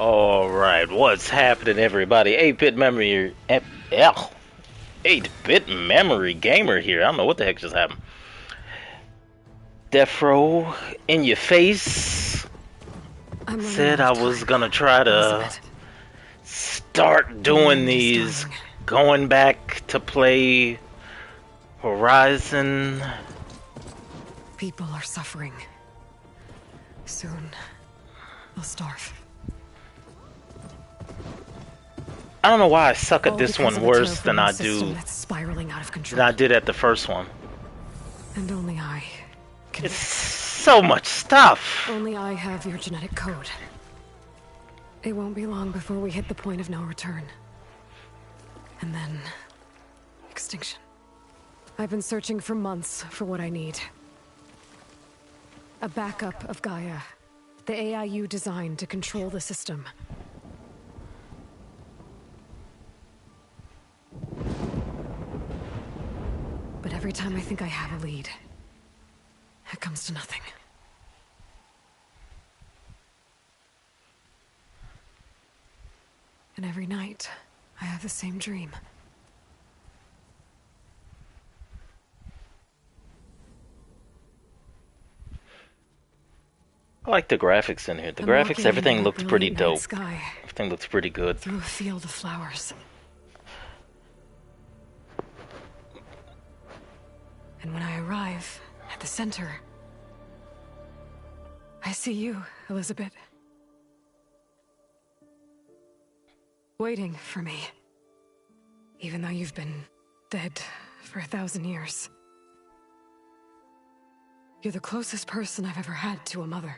All right, what's happening, everybody? 8-bit memory, 8-bit memory gamer here. I don't know what the heck just happened. Defro in your face. Said I was gonna try to start doing these, going back to play Horizon. People are suffering. Soon, they'll starve. I don't know why I suck at this one worse than I did at the first one. And only I can. It's so much stuff. Only I have your genetic code. It won't be long before we hit the point of no return. And then extinction. I've been searching for months for what I need. A backup of Gaia. The AI you designed to control the system. But every time I think I have a lead, it comes to nothing. And every night, I have the same dream. I like the graphics in here. The graphics, everything looks pretty dope. Sky, everything looks pretty good. Through a field of flowers. And when I arrive at the center, I see you, Elizabeth. Waiting for me. Even though you've been dead for 1,000 years. You're the closest person I've ever had to a mother.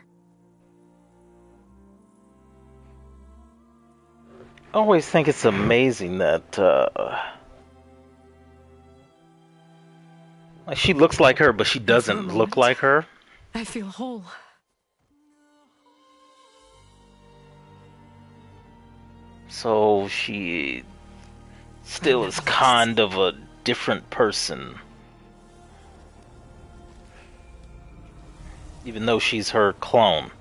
I always think it's amazing that like she looks like her, but she doesn't look like her. I feel whole. So she still is kind of a different person. Even though she's her clone.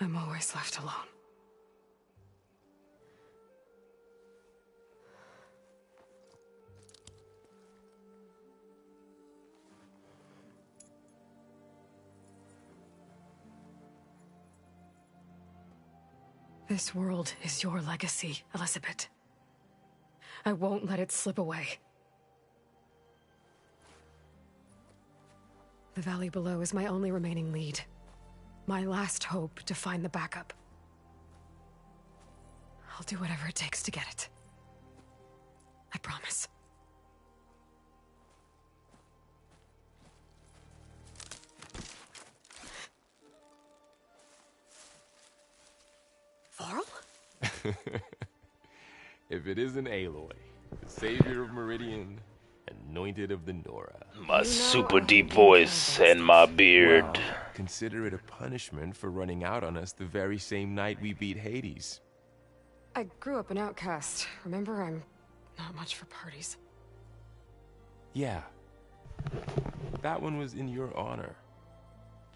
I'm always left alone. This world is your legacy, Elizabeth. I won't let it slip away. The valley below is my only remaining lead. My last hope to find the backup. I'll do whatever it takes to get it. I promise. Varl? If it isn't Aloy, the savior of Meridian, anointed of the Nora. My super deep voice and my beard. Well, consider it a punishment for running out on us the very same night we beat Hades. I grew up an outcast. Remember, I'm not much for parties. Yeah. That one was in your honor.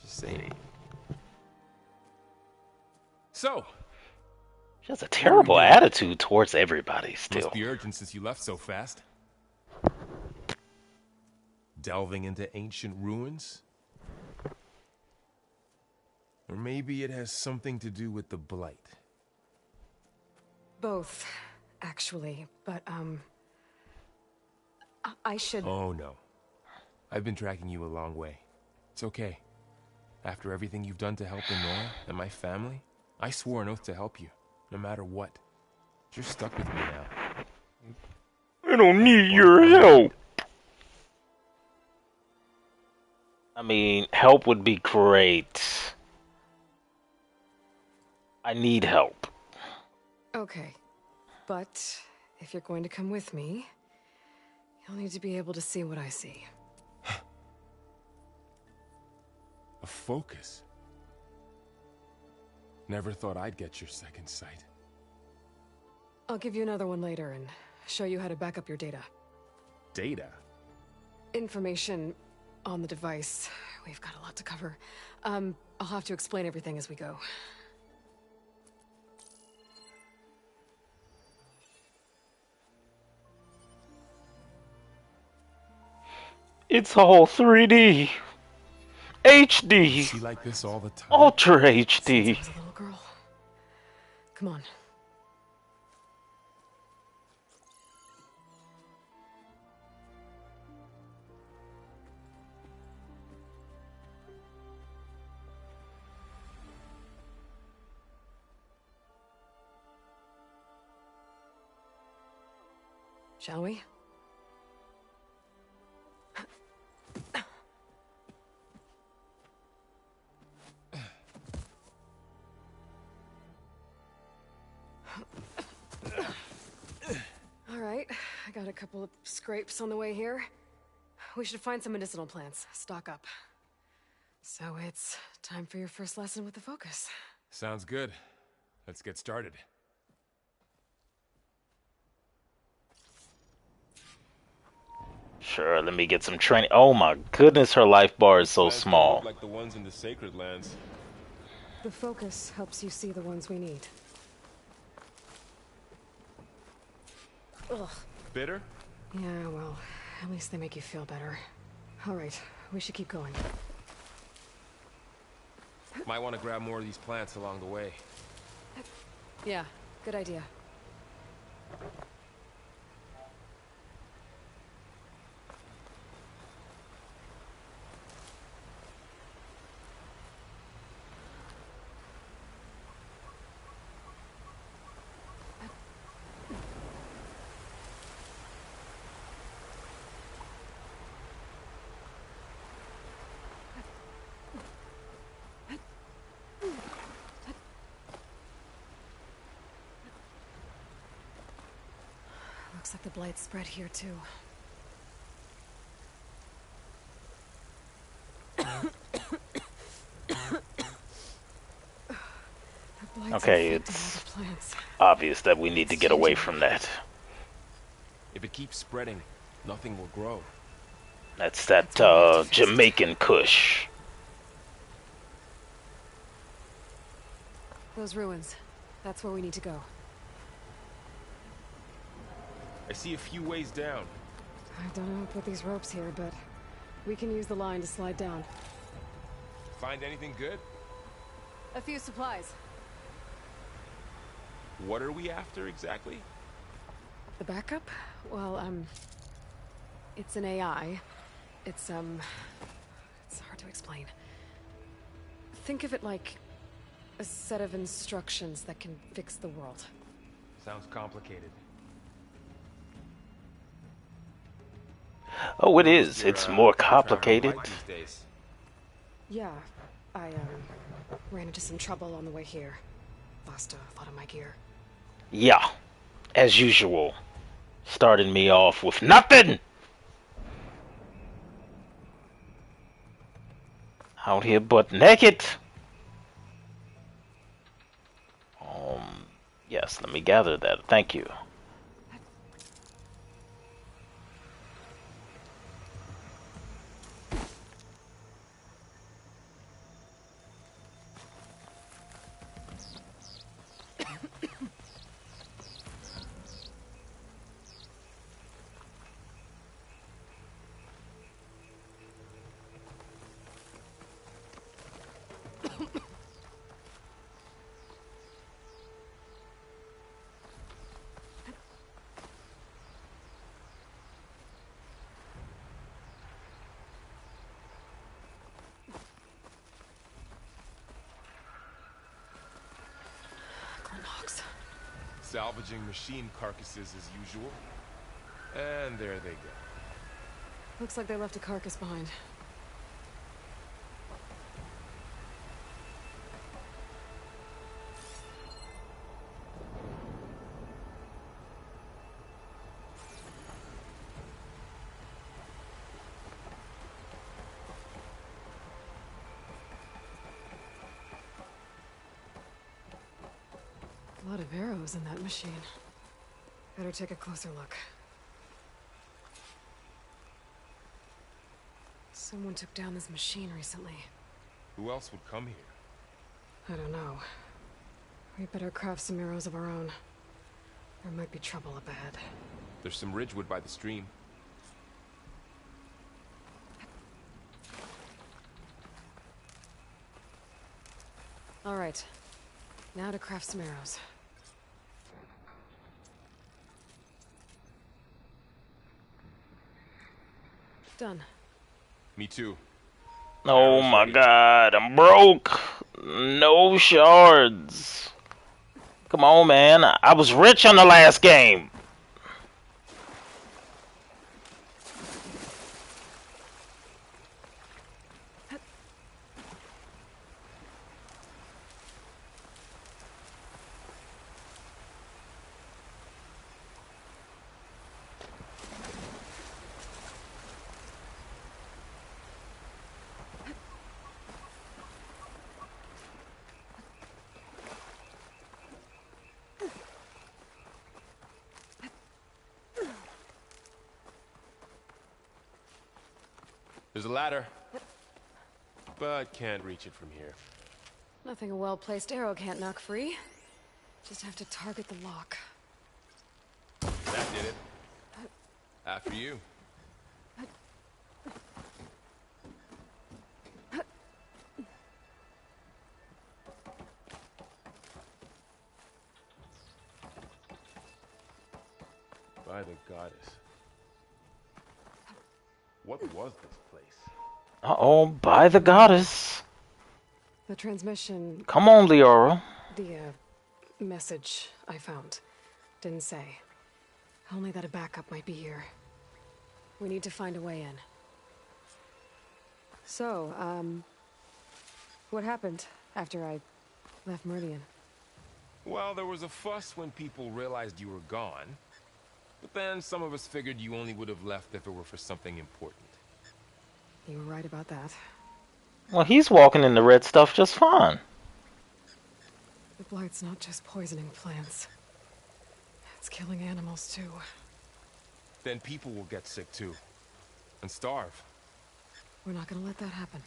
Just saying. So, she has a terrible attitude towards everybody still. Must be urgent since you left so fast. Delving into ancient ruins? Or maybe it has something to do with the Blight. Both, actually, but, I should... Oh, no. I've been tracking you a long way. It's okay. After everything you've done to help Lenora and my family, I swore an oath to help you, no matter what. You're stuck with me now. I don't need your help. I mean, help would be great. I need help. Okay, but if you're going to come with me, you'll need to be able to see what I see. A focus? Never thought I'd get your second sight. I'll give you another one later and show you how to back up your data. Data? Information on the device. We've got a lot to cover. I'll have to explain everything as we go. It's all 3D. HD. Is she like this all the time? Ultra Since HD. I was a little girl. Come on. Shall we? All right, I got a couple of scrapes on the way here. We should find some medicinal plants, stock up. So it's time for your first lesson with the Focus. Sounds good. Let's get started. Sure, let me get some training. Oh my goodness, her life bar is so Plants don't small. look like the ones in the Sacred Lands. The Focus helps you see the ones we need. Ugh. Bitter? Yeah, well, at least they make you feel better. All right, we should keep going. Might want to grab more of these plants along the way. Yeah, good idea. Looks like the blight spread here too. Okay, it's obvious that we need to get away from that. If it keeps spreading, nothing will grow. That's that Jamaican Kush. Those ruins. That's where we need to go. I see a few ways down. I don't know how to put these ropes here, but we can use the line to slide down. Find anything good? A few supplies. What are we after exactly? The backup? Well, it's an AI. It's hard to explain. Think of it like a set of instructions that can fix the world. Sounds complicated. Oh, it is. It's more complicated. These days. Yeah, I ran into some trouble on the way here. Lost a lot of my gear. Yeah, as usual. Starting me off with nothing! Out here butt naked! Yes, let me gather that. Thank you. Salvaging machine carcasses as usual. And there they go. Looks like they left a carcass behind. A lot of arrows in that machine. Better take a closer look. Someone took down this machine recently. Who else would come here? I don't know. We better craft some arrows of our own. There might be trouble up ahead. There's some ridgewood by the stream. All right. Now to craft some arrows. Done. Me too. Oh my god, I'm broke. No shards. Come on, man. I was rich on the last game. There's a ladder, but can't reach it from here. Nothing a well-placed arrow can't knock free. Just have to target the lock. That did it. After you. By the goddess. What was this place? Uh-oh, by the goddess. The transmission... Come on, Leora. The, message I found. Didn't say. Only that a backup might be here. We need to find a way in. So, what happened after I left Meridian? Well, there was a fuss when people realized you were gone. But then some of us figured you only would have left if it were for something important. You were right about that. Well, he's walking in the red stuff just fine. The blight's not just poisoning plants. It's killing animals, too. Then people will get sick, too. And starve. We're not gonna let that happen.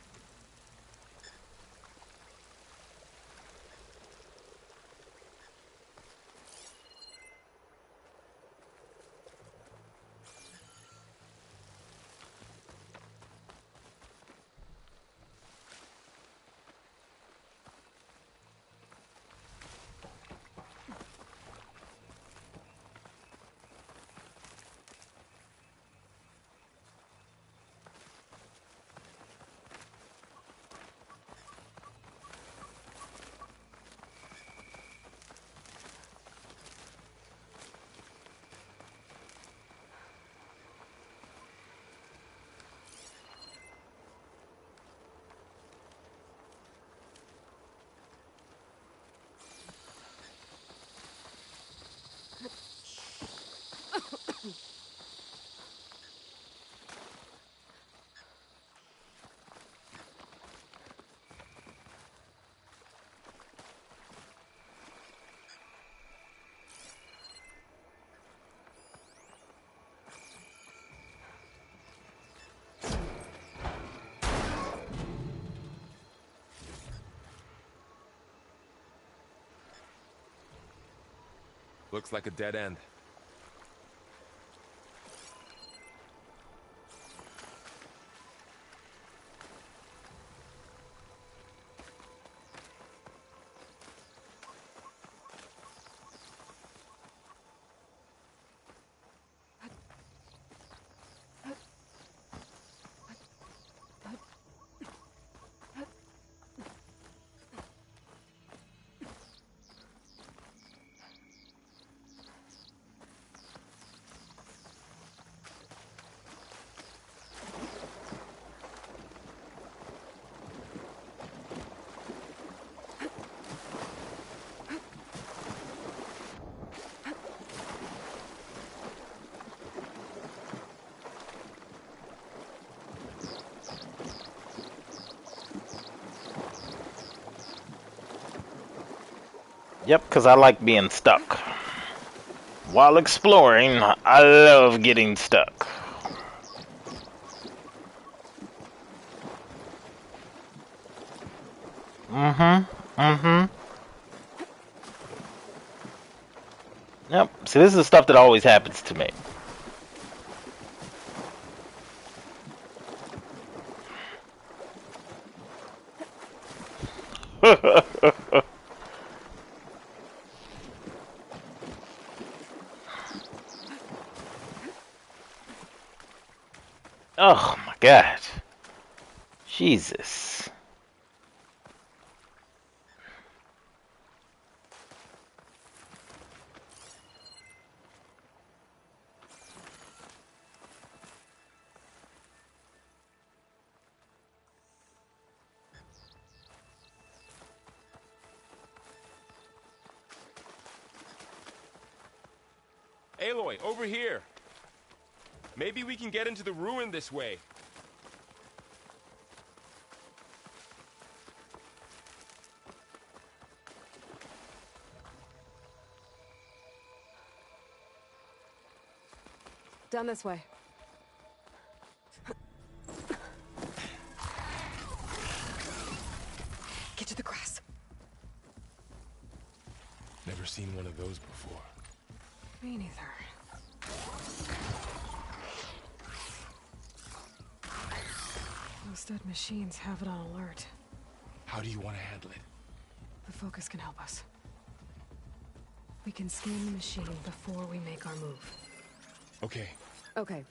Looks like a dead end. Yep, because I like being stuck. While exploring, I love getting stuck. Yep. See, this is the stuff that always happens to me. Oh my God. Jesus. Aloy, over here. Maybe we can get into the ruin this way. Down this way. Get to the grass. Never seen one of those before. Me neither. Those dead machines have it on alert. How do you want to handle it? The focus can help us. We can scan the machine before we make our move. Okay. Okay.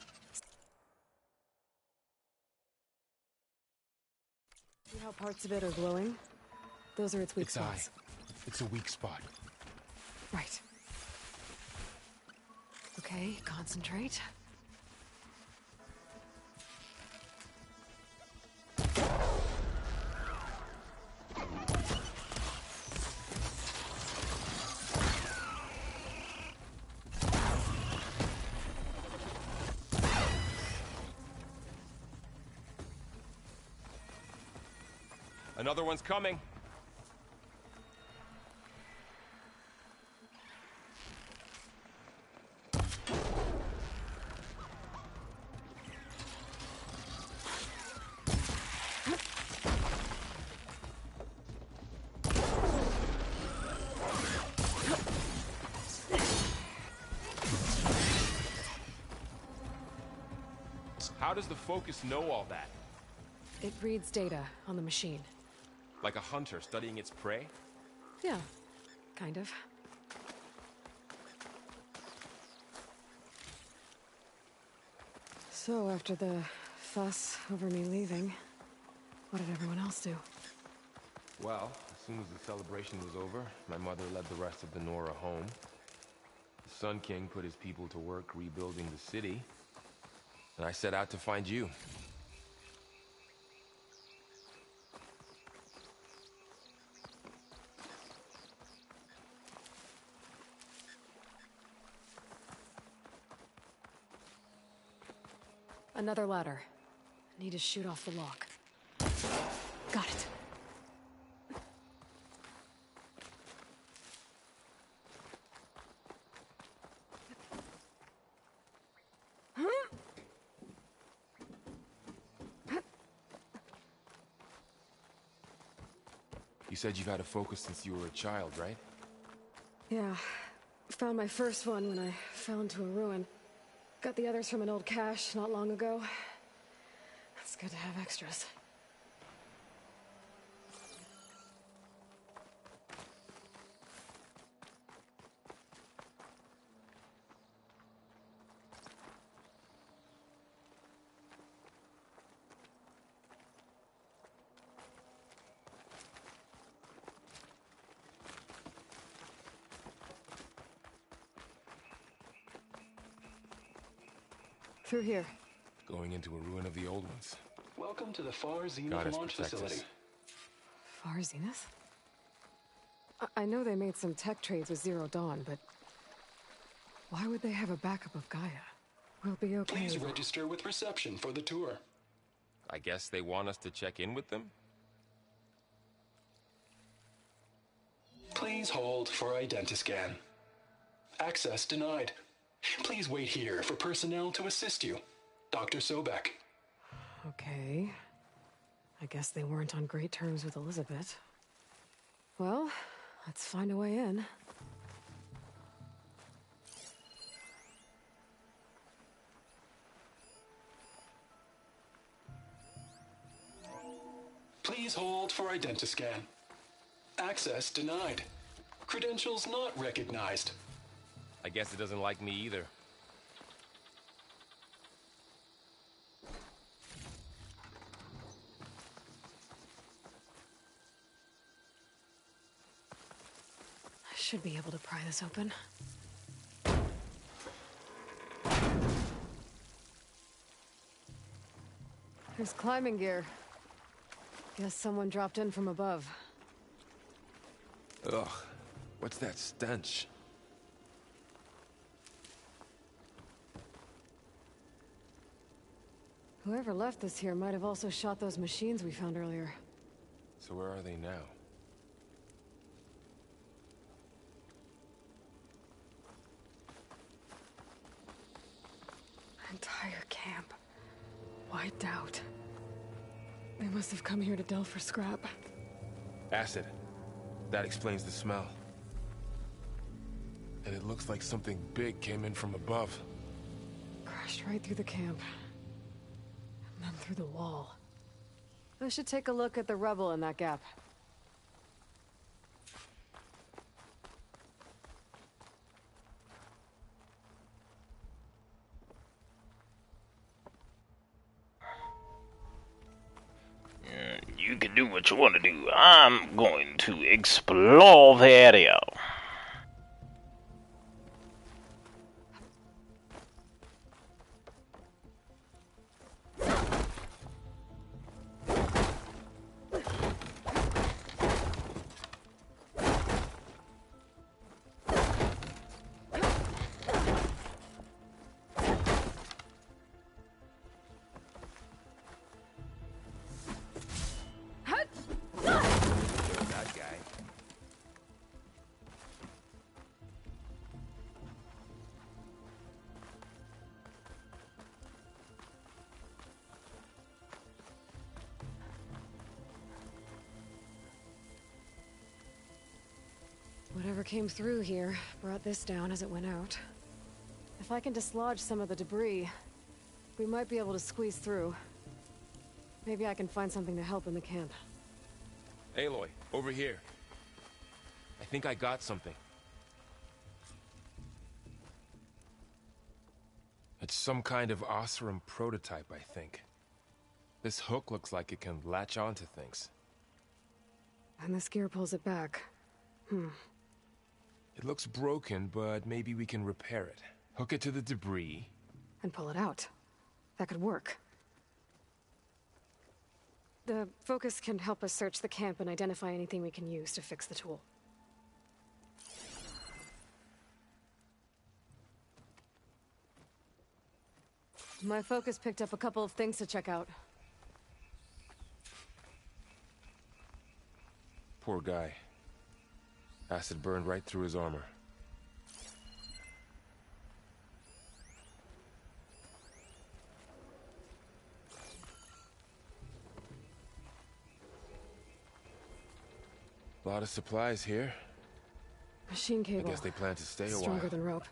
See how parts of it are glowing? Those are its weak spots. It's a weak spot. Right. Okay, concentrate. Another one's coming. How does the focus know all that? It reads data on the machine. Like a hunter studying its prey? Yeah, kind of. So, after the fuss over me leaving, what did everyone else do? Well, as soon as the celebration was over, my mother led the rest of the Nora home. The Sun King put his people to work rebuilding the city, and I set out to find you. Another ladder. Need to shoot off the lock. Got it. You said you've had a focus since you were a child, right? Yeah. Found my first one when I fell into a ruin. Got the others from an old cache not long ago. It's good to have extras. Through here. Going into a ruin of the old ones. Welcome to the Far Zenith launch facility. Far Zenith? I know they made some tech trades with Zero Dawn, but why would they have a backup of Gaia? We'll be okay. Please register with reception for the tour. I guess they want us to check in with them? Please hold for Identiscan. Access denied. Please wait here for personnel to assist you. Dr. Sobek. Okay. I guess they weren't on great terms with Elizabeth. Well, let's find a way in. Please hold for Identiscan. Access denied. Credentials not recognized. I guess it doesn't like me either. I should be able to pry this open. There's climbing gear. Guess someone dropped in from above. Ugh, what's that stench? Whoever left this here might have also shot those machines we found earlier. So where are they now? Entire camp. Wiped out. They must have come here to delve for scrap. Acid. That explains the smell. And it looks like something big came in from above. Crashed right through the camp. And then through the wall. I should take a look at the rubble in that gap. You can do what you want to do. I'm going to explore the area. That guy. Whatever came through here brought this down as it went out. If I can dislodge some of the debris, we might be able to squeeze through. Maybe I can find something to help in the camp. Aloy, over here. I think I got something. It's some kind of Oseram prototype, I think. This hook looks like it can latch onto things. And this gear pulls it back. It looks broken, but maybe we can repair it. Hook it to the debris. And pull it out. That could work. The focus can help us search the camp and identify anything we can use to fix the tool. My focus picked up a couple of things to check out. Poor guy. Acid burned right through his armor. A lot of supplies here. Machine cable. I guess they plan to stay a while. Stronger than rope.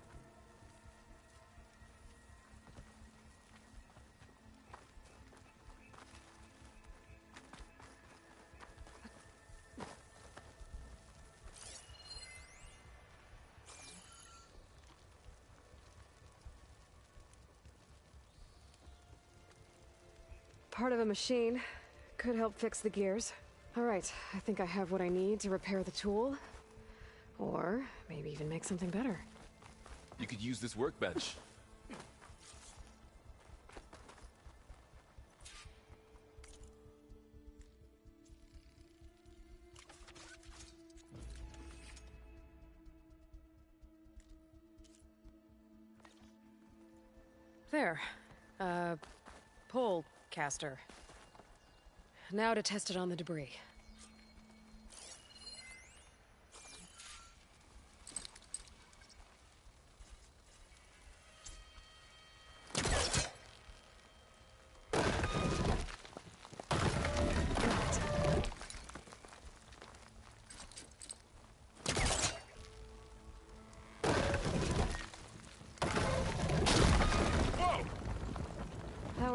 Part of a machine. Could help fix the gears. Alright, I think I have what I need to repair the tool. Or maybe even make something better. You could use this workbench. There. Pole caster. Now to test it on the debris.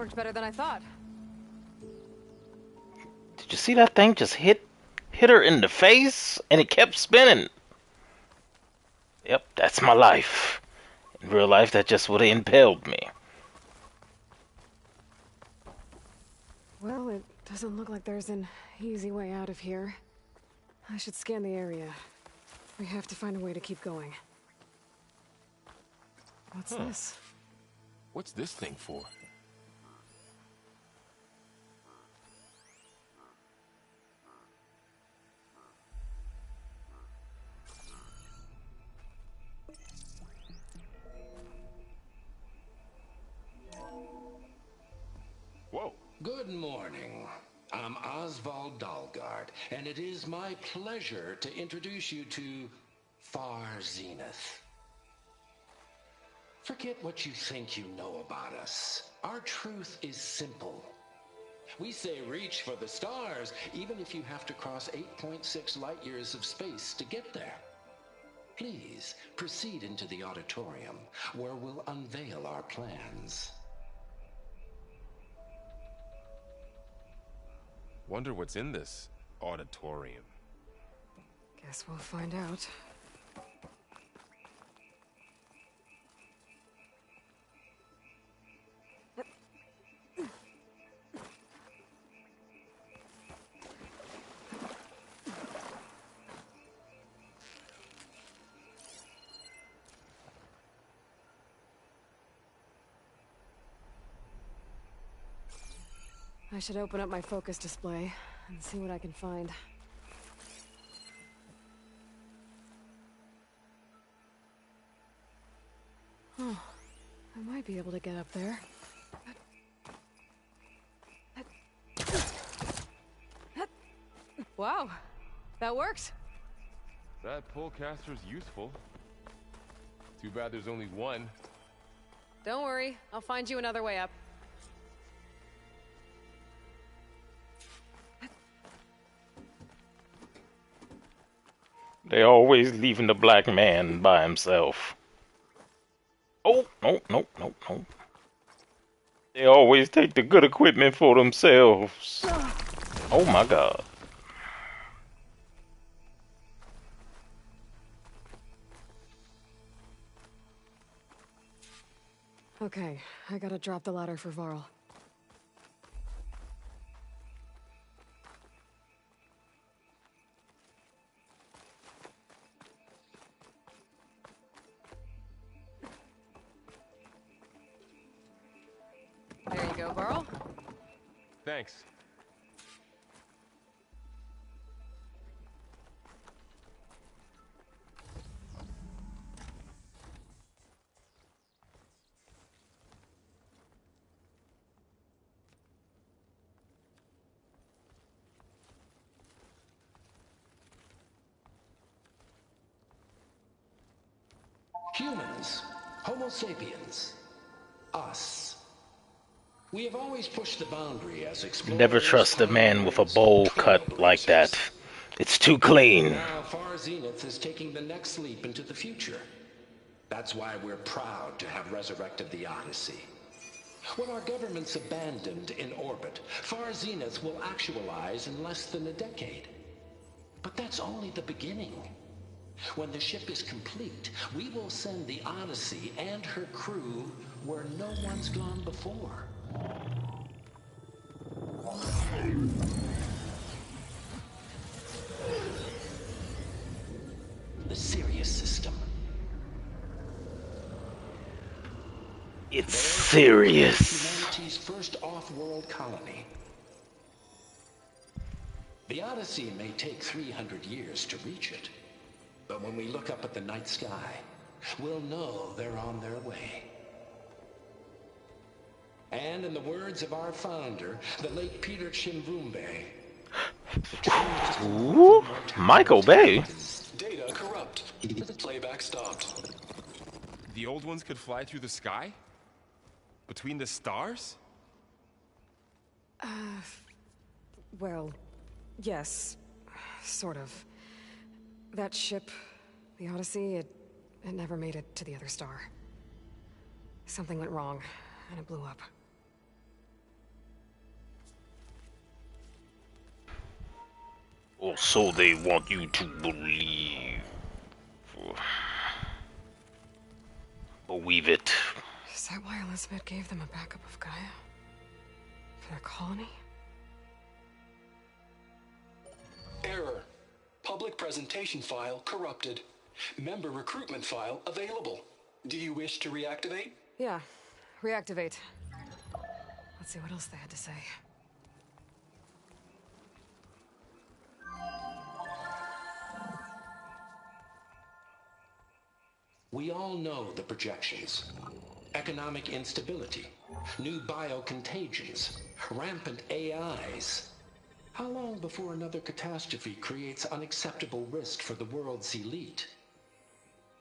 worked better than I thought. Did you see that thing just hit her in the face and it kept spinning? Yep, that's my life. In real life, that just would have impaled me. Well, it doesn't look like there's an easy way out of here. I should scan the area. We have to find a way to keep going. What's this? What's this thing for? Whoa. Good morning. I'm Oswald Dalgard, and it is my pleasure to introduce you to Far Zenith. Forget what you think you know about us. Our truth is simple. We say reach for the stars, even if you have to cross 8.6 light years of space to get there. Please proceed into the auditorium, where we'll unveil our plans. Wonder what's in this auditorium. Guess we'll find out. I should open up my focus display and see what I can find. Oh, I might be able to get up there. Wow, that worked. That pullcaster's useful. Too bad there's only one. Don't worry, I'll find you another way up. They always leaving the black man by himself. Oh, no, no, no, no. They always take the good equipment for themselves. Oh my god. Okay, I gotta drop the ladder for Varl. There you go, Varl. Thanks. Humans, Homo sapiens, us. We have always pushed the boundary as explorers. Never trust a man with a bowl cut like that. It's too clean. Now Far Zenith is taking the next leap into the future. That's why we're proud to have resurrected the Odyssey. What our governments abandoned in orbit, Far Zenith will actualize in less than a decade. But that's only the beginning. When the ship is complete, we will send the Odyssey and her crew where no one's gone before. The Sirius system. It's serious. Humanity's first off-world colony. The Odyssey may take 300 years to reach it. But when we look up at the night sky, we'll know they're on their way. And in the words of our founder, the late Peter Chimbumbe, Ooh, Michael Bay. Data corrupt. Playback stopped. The old ones could fly through the sky? Between the stars? Well, yes, sort of. That ship, the Odyssey, it never made it to the other star. Something went wrong, and it blew up. Or so they want you to believe. Believe it. Is that why Elizabeth gave them a backup of Gaia? For their colony? Error. Public presentation file corrupted. Member recruitment file available. Do you wish to reactivate? Yeah. Reactivate. Let's see what else they had to say. We all know the projections. Economic instability, new biocontagions, rampant AIs. How long before another catastrophe creates unacceptable risk for the world's elite?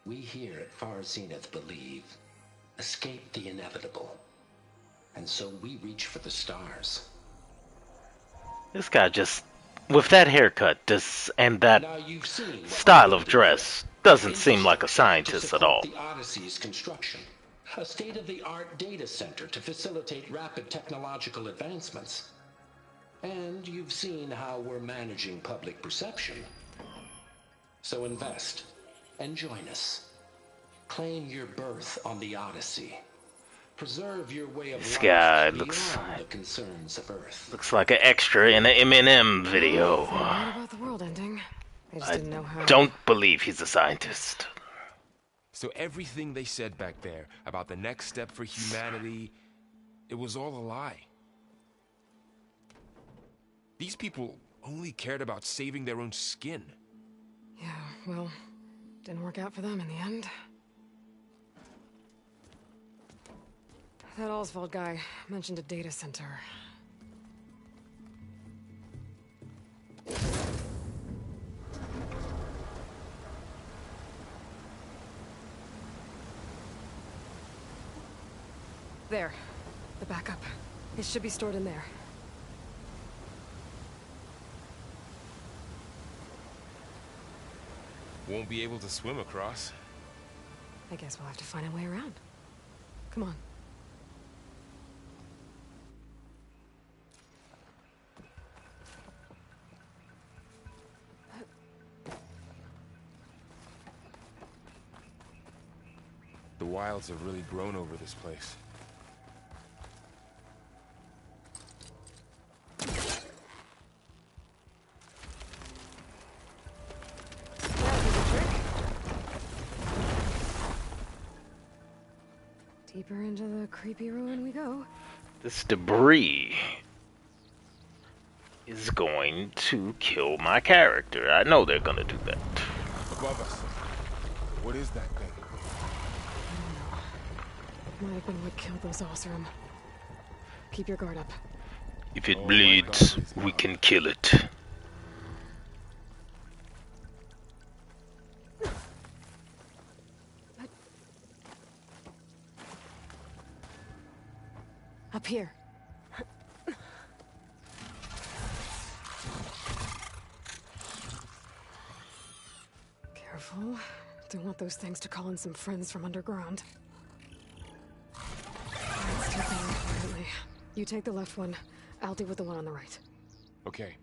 We here at Far Zenith believe, escape the inevitable. And so we reach for the stars. This guy just, with that haircut, and that Now you've seen what style we of do. dress, doesn't seem like a scientist at all. The Odyssey's construction, a state-of-the-art data center to facilitate rapid technological advancements. And you've seen how we're managing public perception. So invest and join us. Claim your berth on the Odyssey. Preserve your way of This life guy beyond looks the concerns of Earth. like an extra in an Eminem video. They lied about the world ending. They just didn't know how. Don't believe he's a scientist. So everything they said back there about the next step for humanity, it was all a lie. These people only cared about saving their own skin. Yeah, well, didn't work out for them in the end. That Oswald guy mentioned a data center. There. The backup. It should be stored in there. Won't be able to swim across. I guess we'll have to find a way around. Come on. The wilds have really grown over this place. Deeper into the creepy ruin we go. This debris is going to kill my character. I know they're gonna do that. Above us. What is that thing? Might have been what killed those Osram. Keep your guard up. If it Oh my bleeds, God, we can kill it. Up here. Careful. Don't want those things to call in some friends from underground. Let's take them quietly. You take the left one. I'll deal with the one on the right. Okay.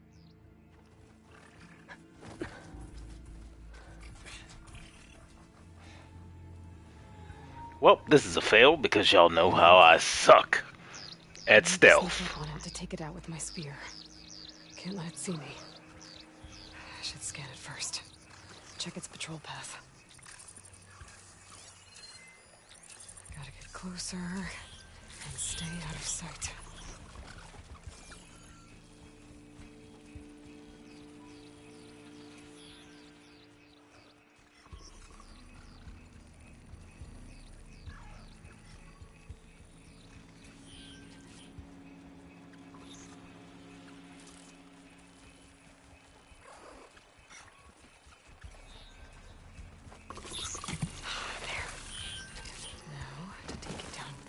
Well, this is a fail because y'all know how I suck at stealth. Sneak up on it to take it out with my spear. Can't let it see me. I should scan it first. Check its patrol path. Gotta get closer and stay out of sight.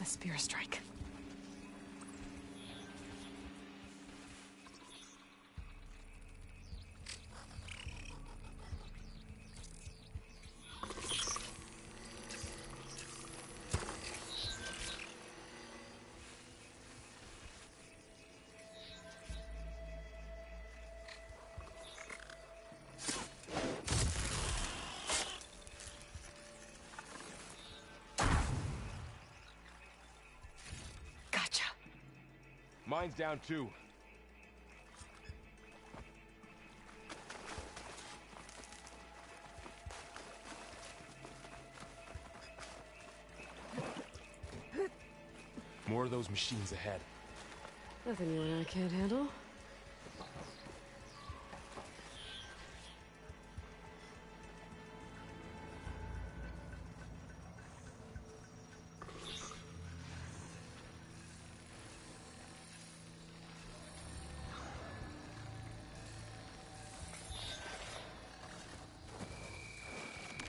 Spear strike. Mine's down too. More of those machines ahead. Nothing you and I can't handle.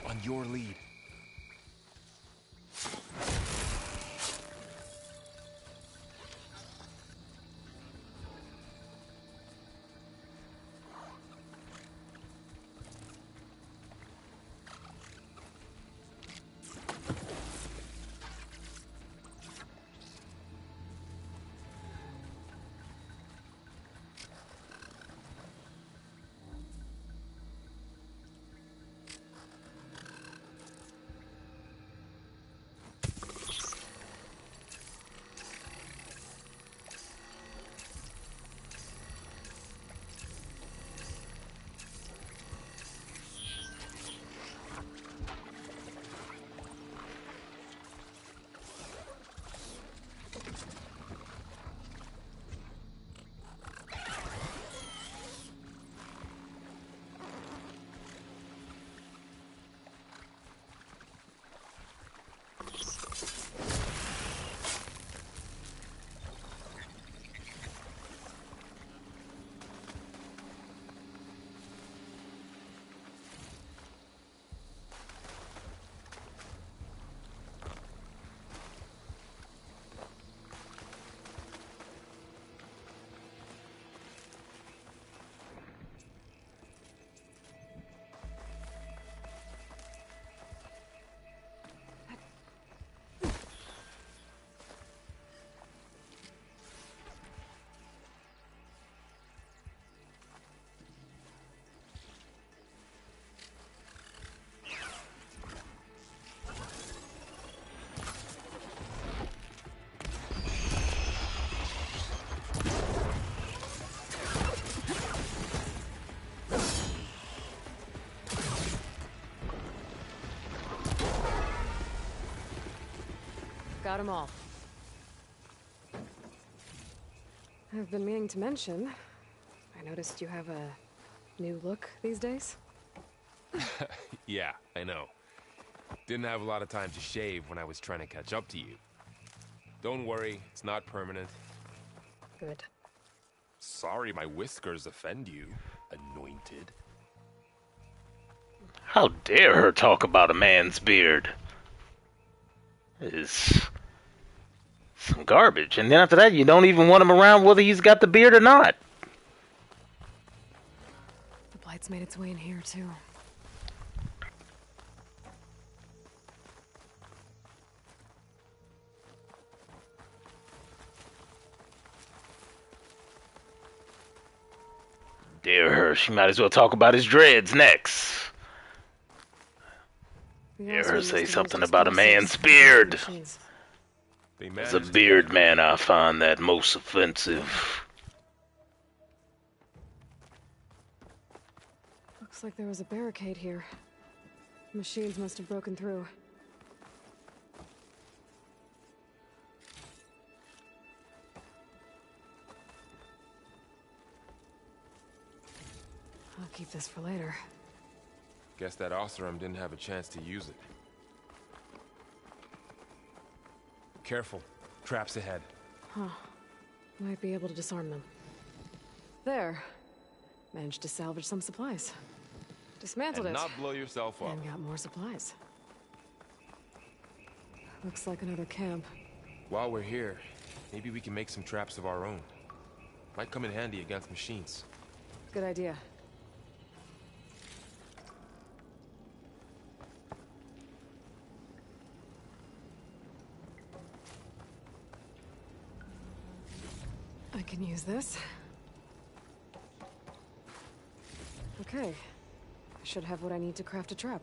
On your lead. Got them all. I've been meaning to mention, I noticed you have a new look these days. Yeah, I know. Didn't have a lot of time to shave when I was trying to catch up to you. Don't worry, it's not permanent. Good. Sorry my whiskers offend you, anointed. How dare her talk about a man's beard? Is some garbage. And then after that, you don't even want him around whether he's got the beard or not. The Blight's made its way in here, too. Dare her. She might as well talk about his dreads next. Dare her say something about a man's beard. As a beard man, I find that most offensive. Looks like there was a barricade here. Machines must have broken through. I'll keep this for later. Guess that Oseram didn't have a chance to use it. Careful. Traps ahead. Huh. Might be able to disarm them. There. Managed to salvage some supplies. Dismantled And it. not blow yourself up. And got more supplies. Looks like another camp. While we're here, maybe we can make some traps of our own. Might come in handy against machines. Good idea. I can use this. Okay. I should have what I need to craft a trap.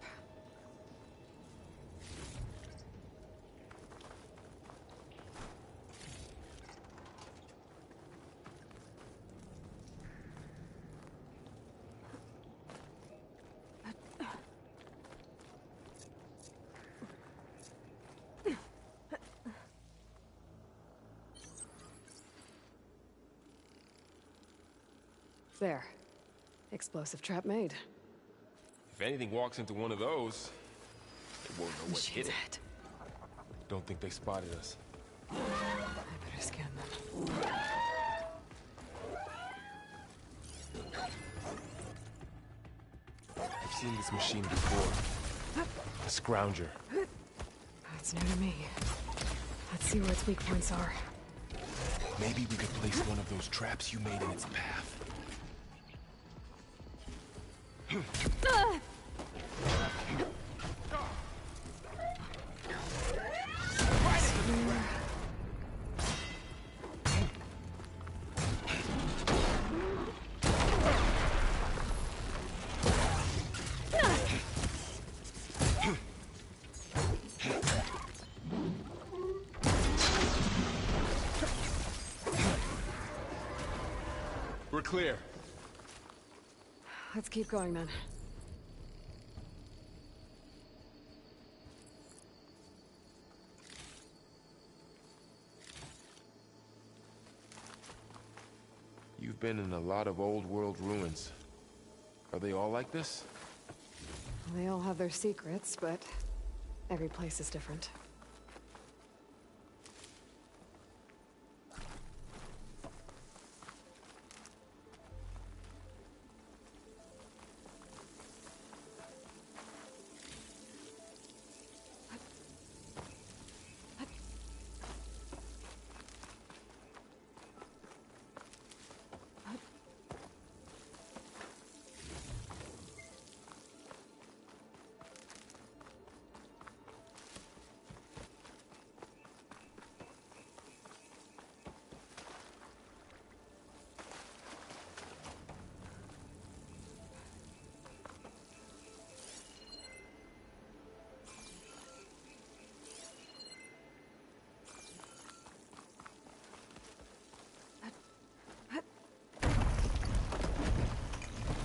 There. Explosive trap made. If anything walks into one of those, they won't know what hit Machine's it. head. Don't think they spotted us. I better scan them. I've seen this machine before. A scrounger. That's new to me. Let's see where its weak points are. Maybe we could place one of those traps you made in its path. We're clear. Let's keep going then. You've been in a lot of old world ruins. Are they all like this? They all have their secrets, but every place is different.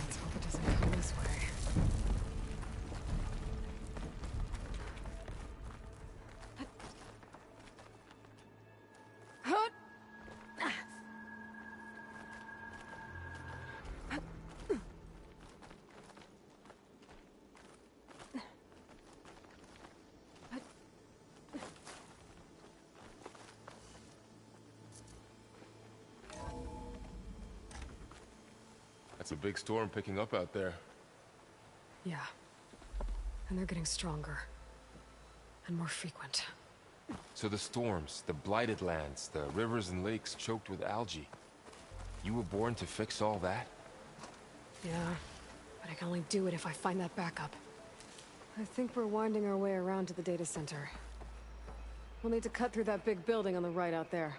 Let's hope it doesn't come this way. That's a big storm picking up out there. Yeah. And they're getting stronger. And more frequent. So the storms, the blighted lands, the rivers and lakes choked with algae. You were born to fix all that? Yeah. But I can only do it if I find that backup. I think we're winding our way around to the data center. We'll need to cut through that big building on the right out there.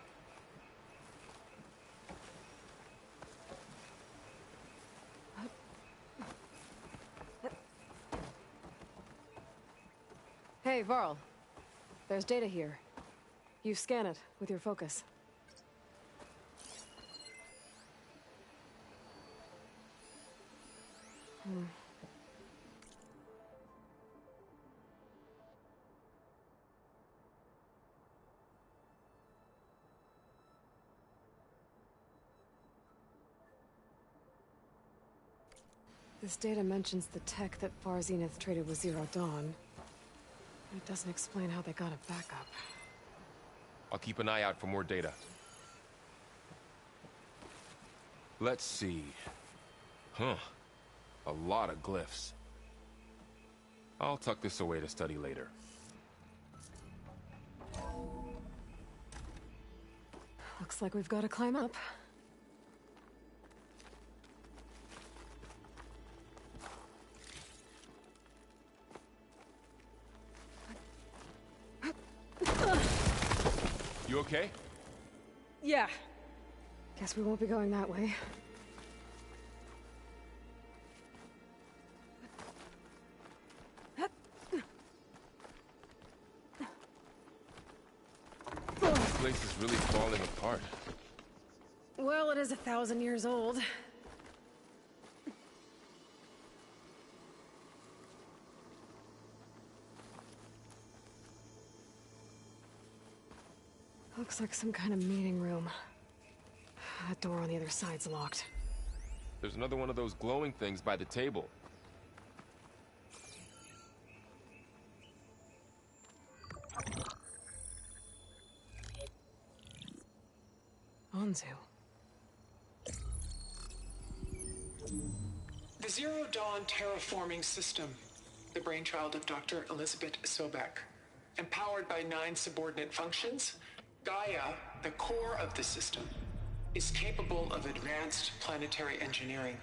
Hey, Varl. There's data here. You scan it with your focus. This data mentions the tech that Far Zenith traded with Zero Dawn. It doesn't explain how they got it back up. I'll keep an eye out for more data. Let's see. Huh. A lot of glyphs. I'll tuck this away to study later. Looks like we've got to climb up. You okay? Yeah. Guess we won't be going that way. This place is really falling apart. Well, it is 1,000 years old. Looks like some kind of meeting room. That door on the other side's locked. There's another one of those glowing things by the table. Anzu. The Zero Dawn terraforming system, the brainchild of Dr. Elizabeth Sobek. Empowered by 9 subordinate functions, Gaia, the core of the system, is capable of advanced planetary engineering,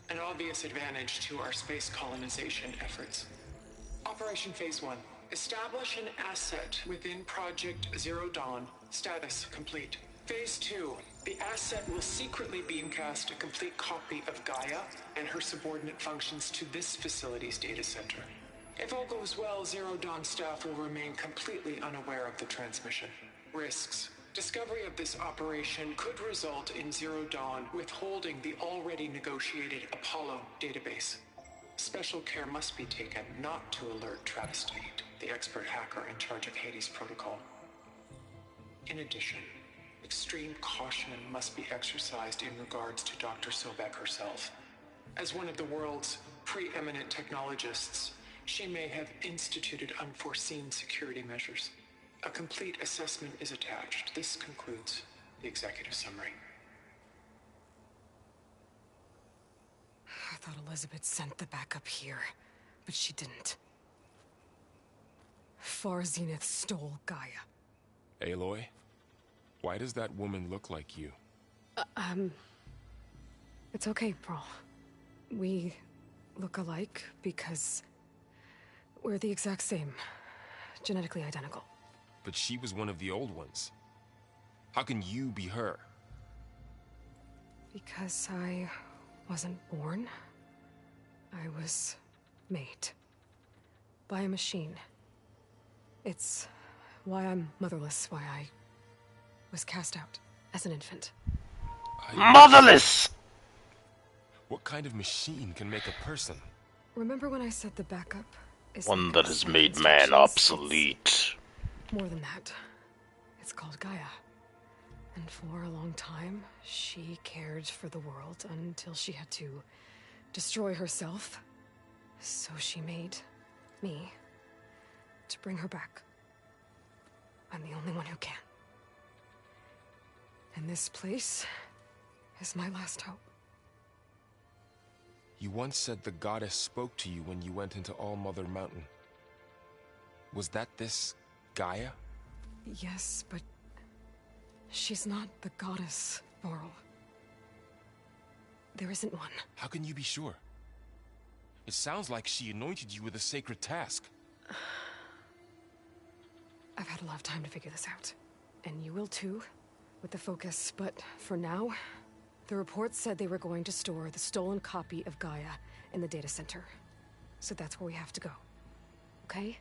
an obvious advantage to our space colonization efforts. Operation Phase 1. Establish an asset within Project Zero Dawn. Status complete. Phase 2. The asset will secretly beamcast a complete copy of Gaia and her subordinate functions to this facility's data center. If all goes well, Zero Dawn staff will remain completely unaware of the transmission. Risks. Discovery of this operation could result in Zero Dawn withholding the already negotiated Apollo database. Special care must be taken not to alert Travis Tate, the expert hacker in charge of Hades Protocol. In addition, extreme caution must be exercised in regards to Dr. Sobek herself. As one of the world's preeminent technologists, she may have instituted unforeseen security measures. A complete assessment is attached. This concludes the executive summary. I thought Elizabeth sent the backup here, but she didn't. Far Zenith stole Gaia. Aloy, why does that woman look like you? It's okay, Pearl. We look alike because we're the exact same. Genetically identical. But she was one of the old ones. How can you be her? Because I wasn't born. I was made. By a machine. It's why I'm motherless, why I was cast out as an infant. Motherless! What kind of machine can make a person? Remember when I said the backup is One like that a has set of made man instructions? obsolete. It's more than that. It's called Gaia. And for a long time, she cared for the world until she had to destroy herself. So she made me to bring her back. I'm the only one who can. And this place is my last hope. You once said the goddess spoke to you when you went into All Mother Mountain. Was that this Gaia? Yes, but she's not the goddess, Varl. There isn't one. How can you be sure? It sounds like she anointed you with a sacred task. I've had a lot of time to figure this out. And you will too, with the focus. But for now, the report said they were going to store the stolen copy of Gaia in the data center. So that's where we have to go. Okay?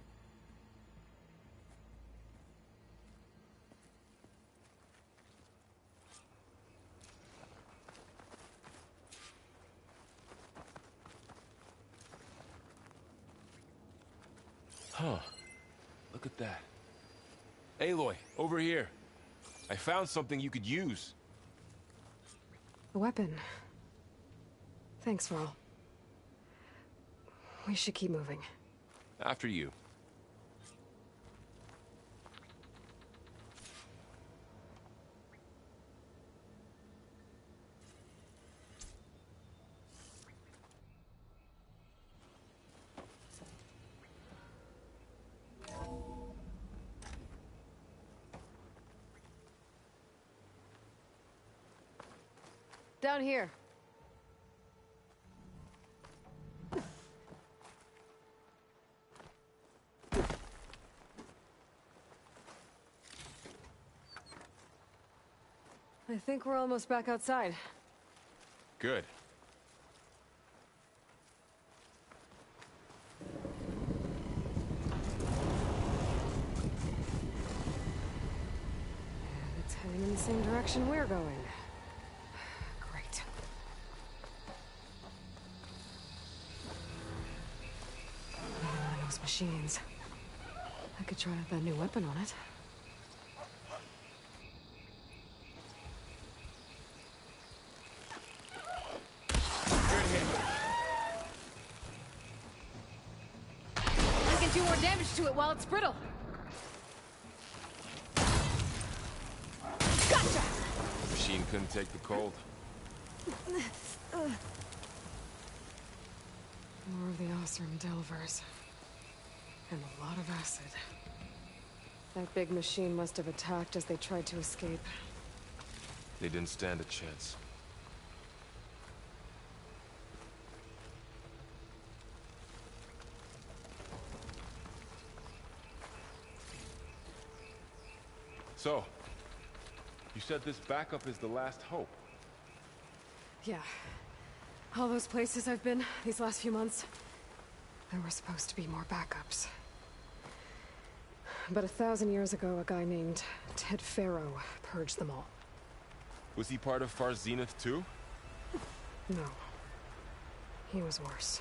Huh. Look at that. Aloy, over here. I found something you could use. A weapon. Thanks, Varl. We should keep moving. After you. Down here. I think we're almost back outside. Good. And it's heading in the same direction we're going. Great. Another one of those machines. I could try out that new weapon on it. more damage to it while it's brittle. Gotcha! Machine couldn't take the cold. More of the Osram Delvers. And a lot of acid. That big machine must have attacked as they tried to escape. They didn't stand a chance. So, you said this backup is the last hope. Yeah. All those places I've been these last few months, there were supposed to be more backups. But 1,000 years ago, a guy named Ted Faro purged them all. Was he part of Far Zenith too? No. He was worse.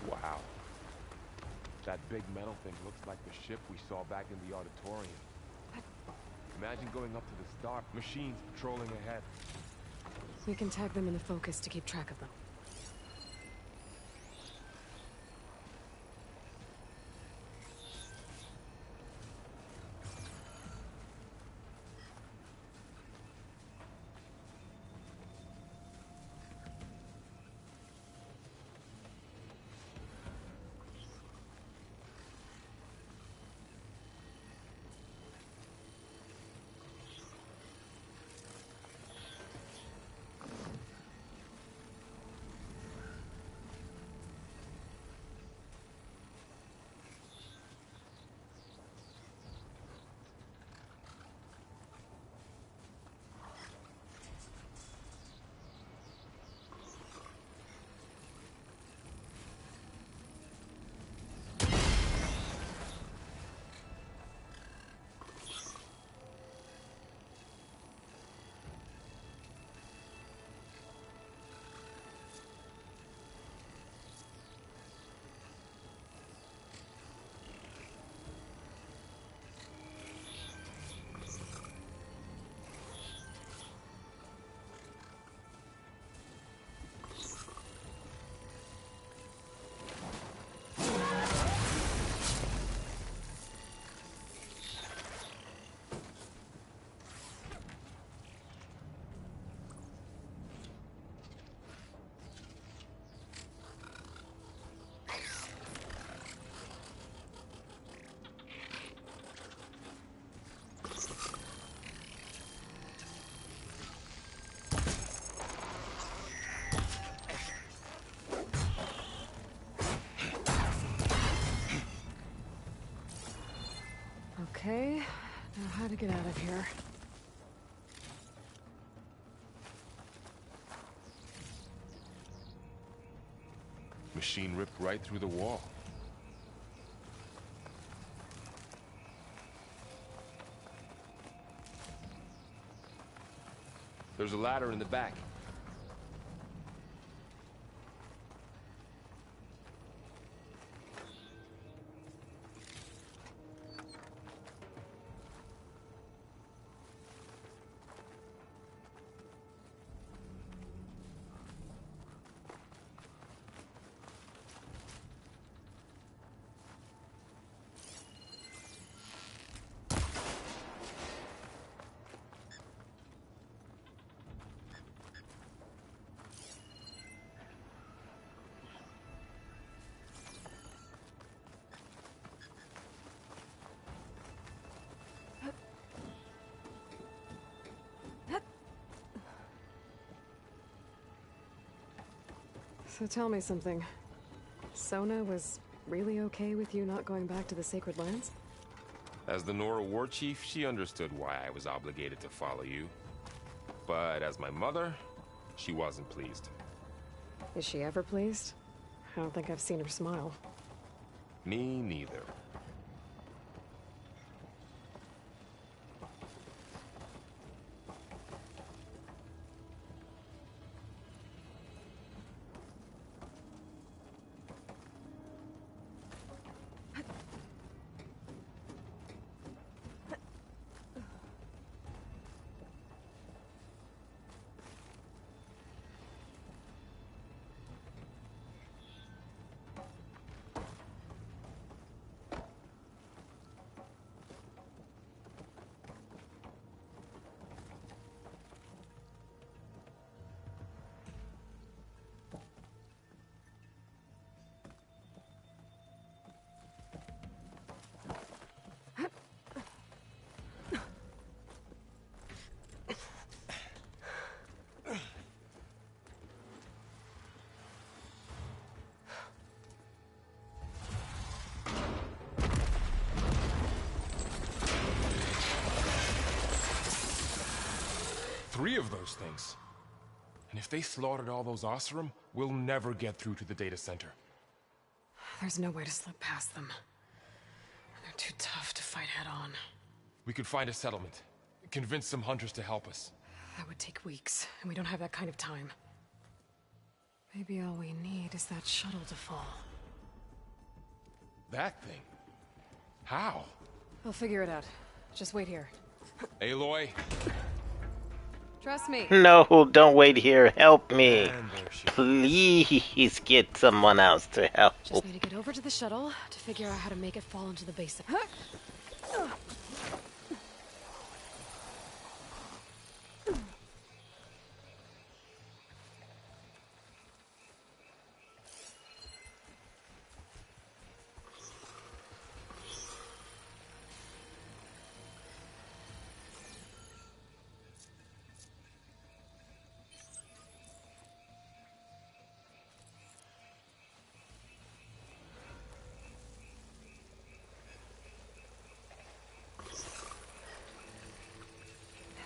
Wow. That big metal thing looks like the ship we saw back in the auditorium. Imagine going up to the star, machines patrolling ahead. We can tag them in the focus to keep track of them. Okay, now how to get out of here. Machine ripped right through the wall. There's a ladder in the back. So tell me something. Sona was really okay with you not going back to the Sacred Lands? As the Nora war chief, she understood why I was obligated to follow you. But as my mother, she wasn't pleased. Is she ever pleased? I don't think I've seen her smile. Me neither. Three of those things. And if they slaughtered all those Oseram, we'll never get through to the data center. There's no way to slip past them. They're too tough to fight head on. We could find a settlement. Convince some hunters to help us. That would take weeks, and we don't have that kind of time. Maybe all we need is that shuttle to fall. That thing? How? I'll figure it out. Just wait here. Aloy? Trust me. No, don't wait here. Help me. And there she Please get someone else to help. Just need to get over to the shuttle to figure out how to make it fall into the basin.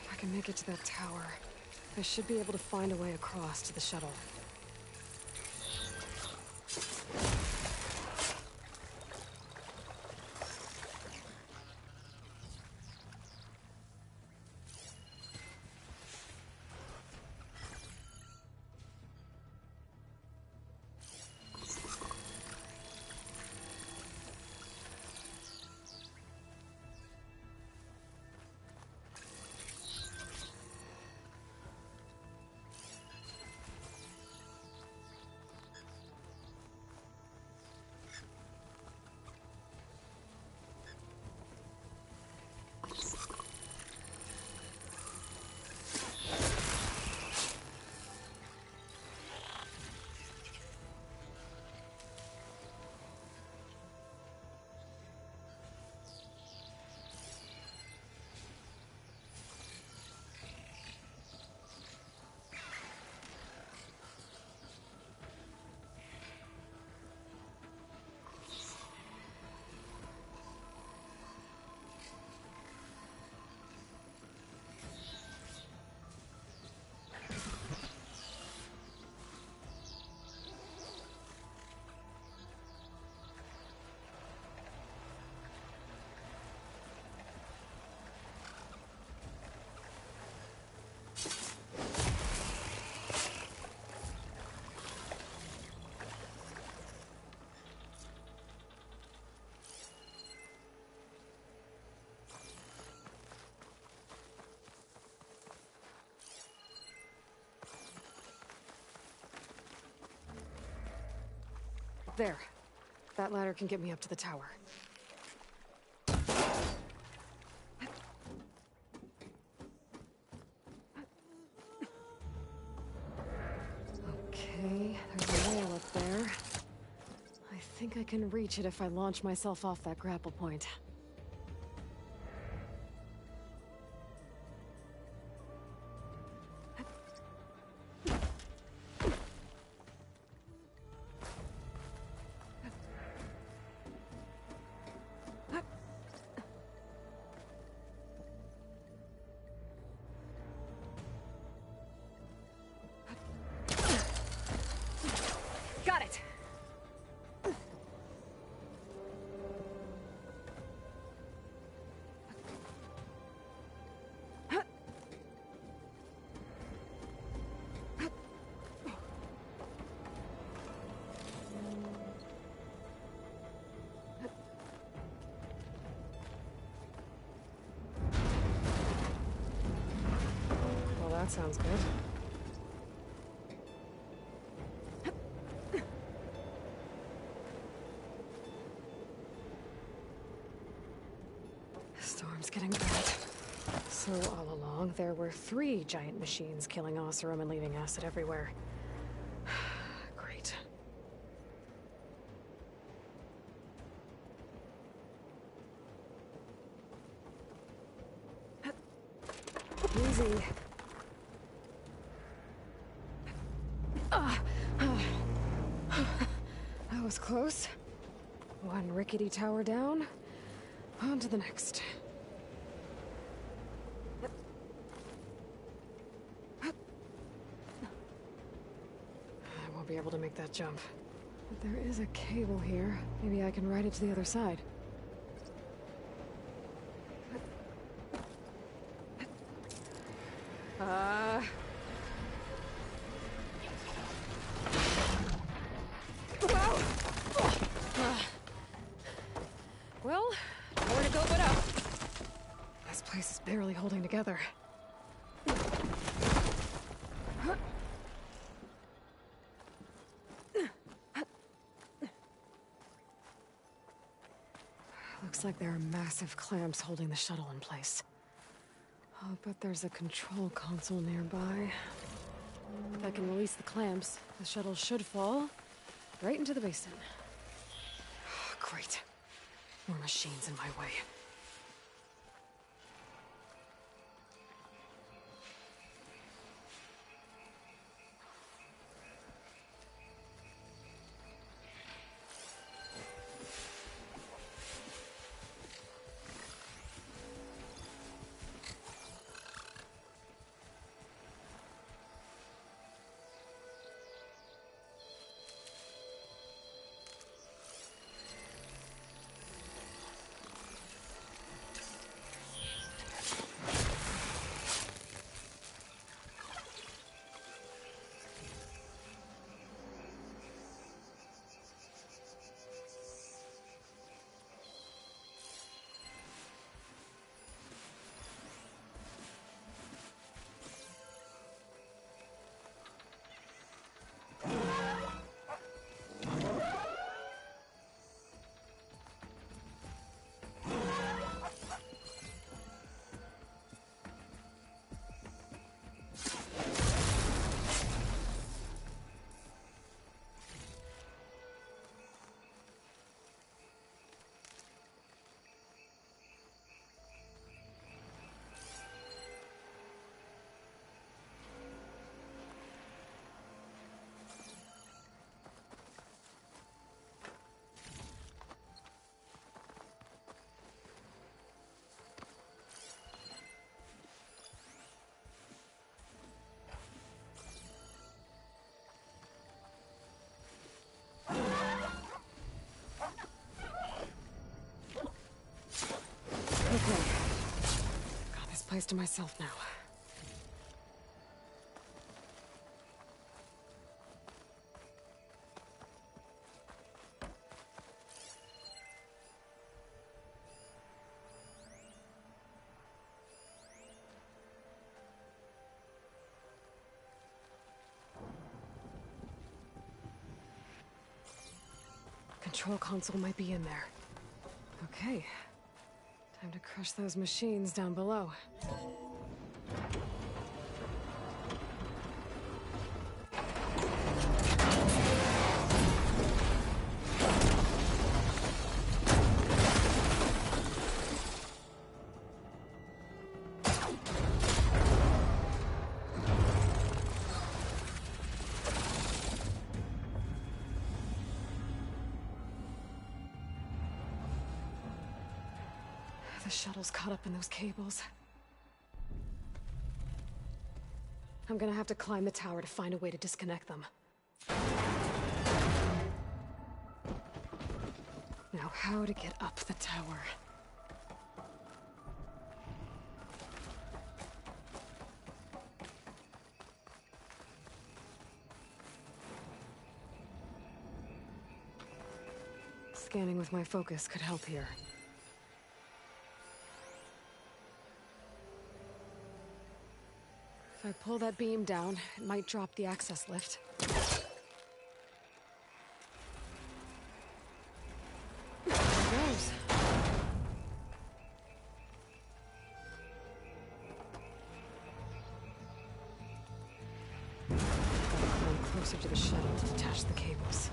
If I can make it to that tower, I should be able to find a way across to the shuttle. There. That ladder can get me up to the tower. Okay, there's a rail up there. I think I can reach it if I launch myself off that grapple point. Got it! Well, that sounds good. Storm's getting bad. So all along, there were 3 giant machines killing Oseram and leaving acid everywhere. Great. Easy. That was close. One rickety tower down. On to the next. I won't be able to make that jump. But there is a cable here. Maybe I can ride it to the other side. Well, nowhere to go but up. This place is barely holding together. Looks like there are massive clamps holding the shuttle in place. I'll bet there's a control console nearby. If I can release the clamps, the shuttle should fall right into the basin. Great. More machines in my way. Okay. Got this place to myself now. Control console might be in there. Okay. Time to crush those machines down below. The shuttle's caught up in those cables. I'm gonna have to climb the tower to find a way to disconnect them. Now how to get up the tower? Scanning with my focus could help here. If I pull that beam down, it might drop the access lift. There it goes. Come closer to the shuttle to detach the cables.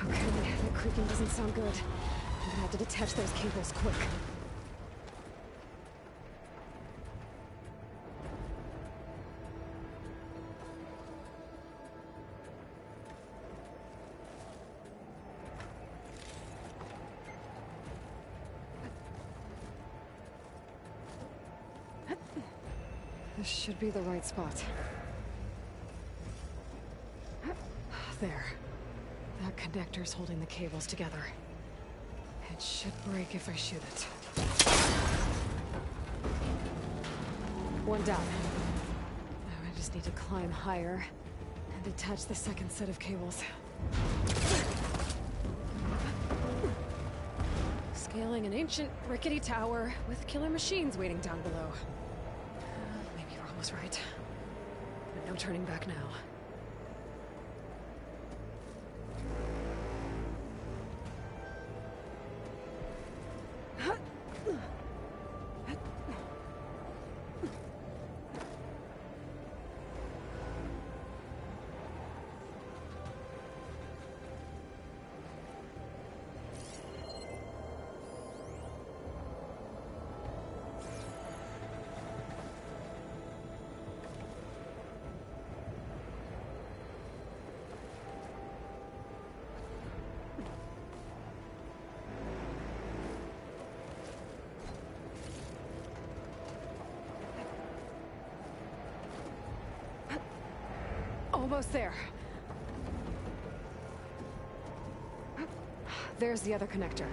Okay, the creaking doesn't sound good. I'm gonna have to detach those cables quick. This should be the right spot. There. That connector's holding the cables together. It should break if I shoot it. One down. Now I just need to climb higher and detach the second set of cables. Scaling an ancient, rickety tower with killer machines waiting down below. Maybe you're almost right. But no turning back now. Almost there. There's the other connector.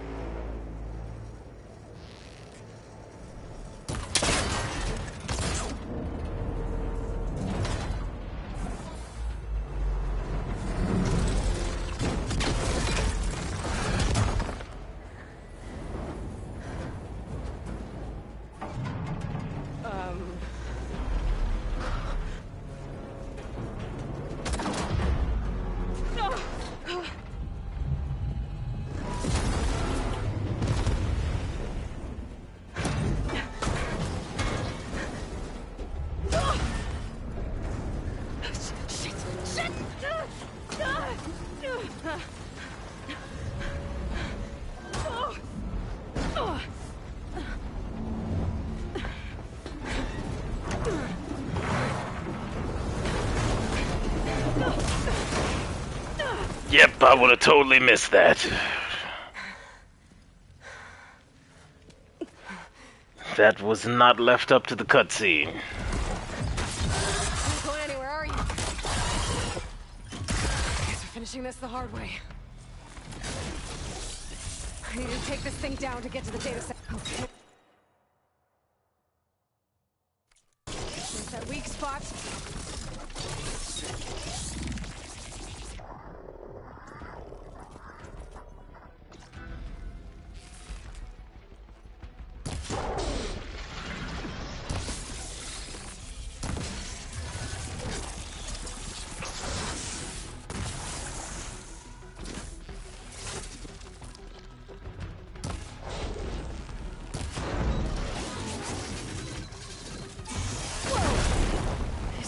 Yep, I would have totally missed that. That was not left up to the cutscene. Not going anywhere, are you? Guess we're finishing this the hard way. I need to take this thing down to get to the data center. Okay. There's that weak spot.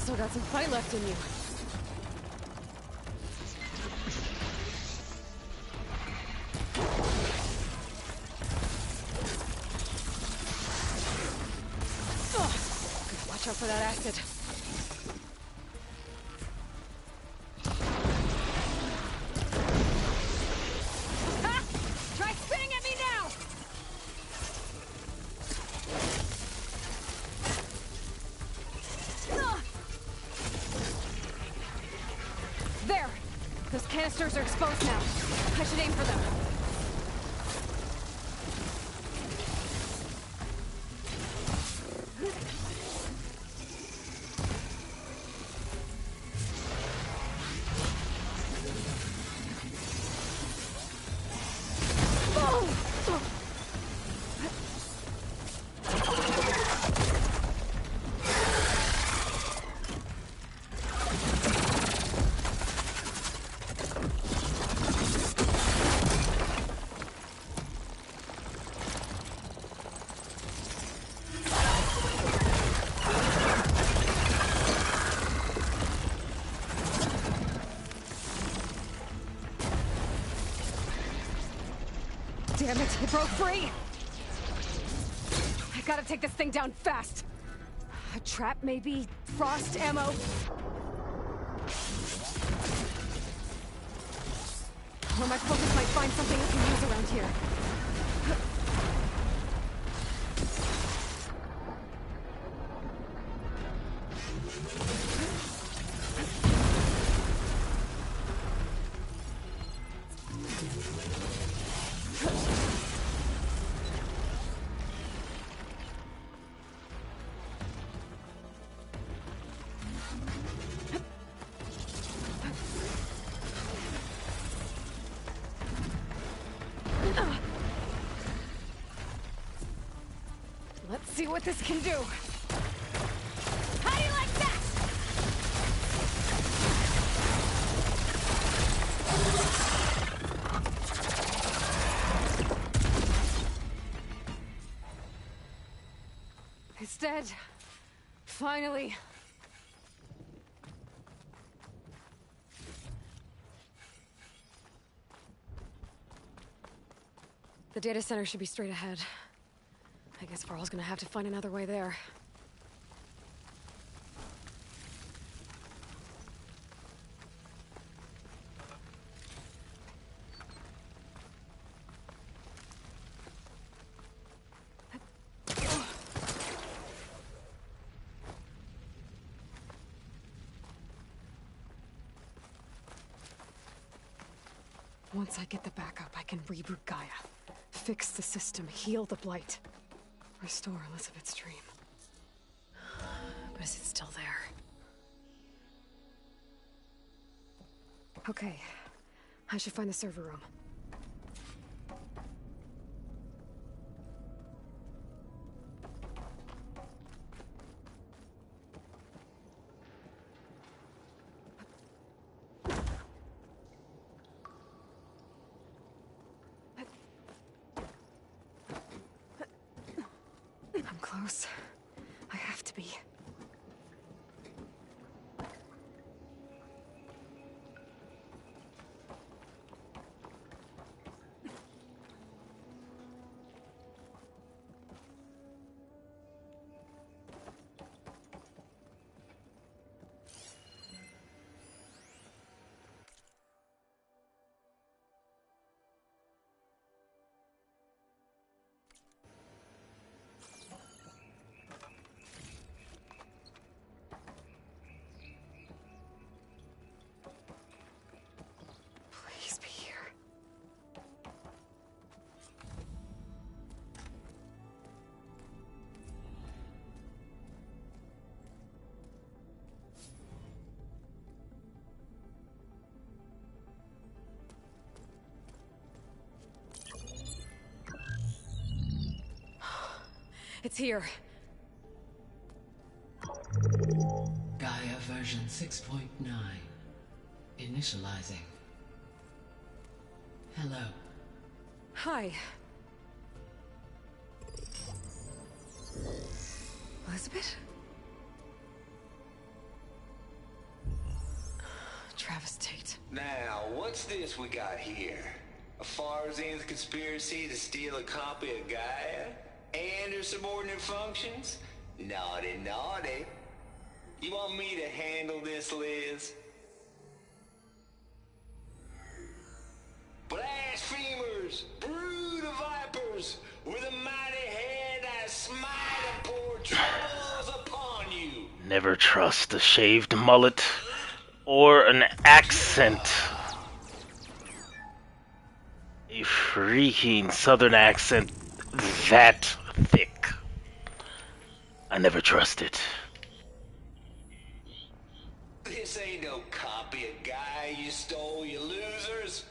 still got some fight left in you. Ugh. Watch out for that acid. Ha! Try spinning at me now! There! Those canisters are exposed now. I should aim for them. Damn it, it broke free! I gotta take this thing down fast. A trap, maybe? Frost ammo? Or my focus might find something I can use around here. Let's see what this can do. How do you like that? It's dead. Finally. The data center should be straight ahead. I guess Varl's gonna have to find another way there. Once I get the backup, I can reboot Gaia. Fix the system, heal the Blight. Restore Elizabeth's dream. But is it still there? Okay. I should find the server room. I'm close. I have to be. Please be here. It's here. Gaia version 6.9. Initializing. Hello. Hi. Elizabeth? Travis Tate. Now, what's this we got here? A Farzian's conspiracy to steal a copy of Gaia? And her subordinate functions? Naughty, naughty. You want me to handle this, Liz? Blasphemers! Brood of vipers! With a mighty hand I smite and pour troubles upon you! Never trust a shaved mullet or an accent. A freaking southern accent that thick. I never trust it. This ain't no copy of Gaia you stole, you losers.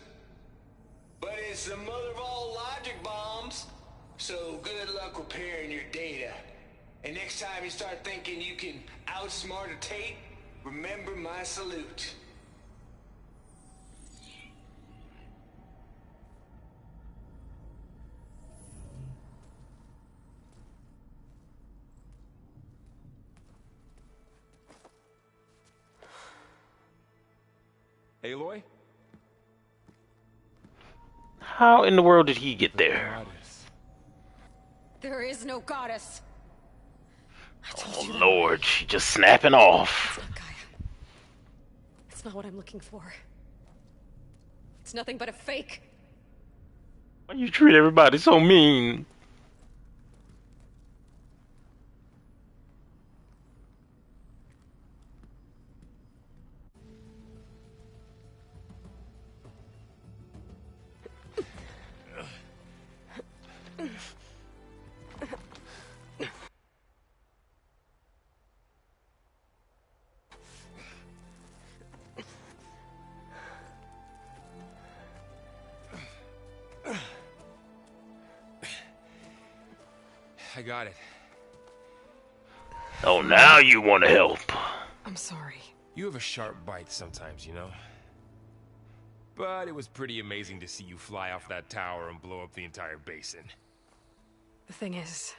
But it's the mother of all logic bombs. So good luck repairing your data. And next time you start thinking you can outsmart a Tate, remember my salute. Aloy? How in the world did he get there? Goddess. There is no goddess. I told Oh you that. Lord, she just snapping off. It's not Gaia. It's not what I'm looking for. It's nothing but a fake. Why you treat everybody so mean? I got it. Oh, now you want to help. I'm sorry. You have a sharp bite sometimes, you know? But it was pretty amazing to see you fly off that tower and blow up the entire basin. The thing is,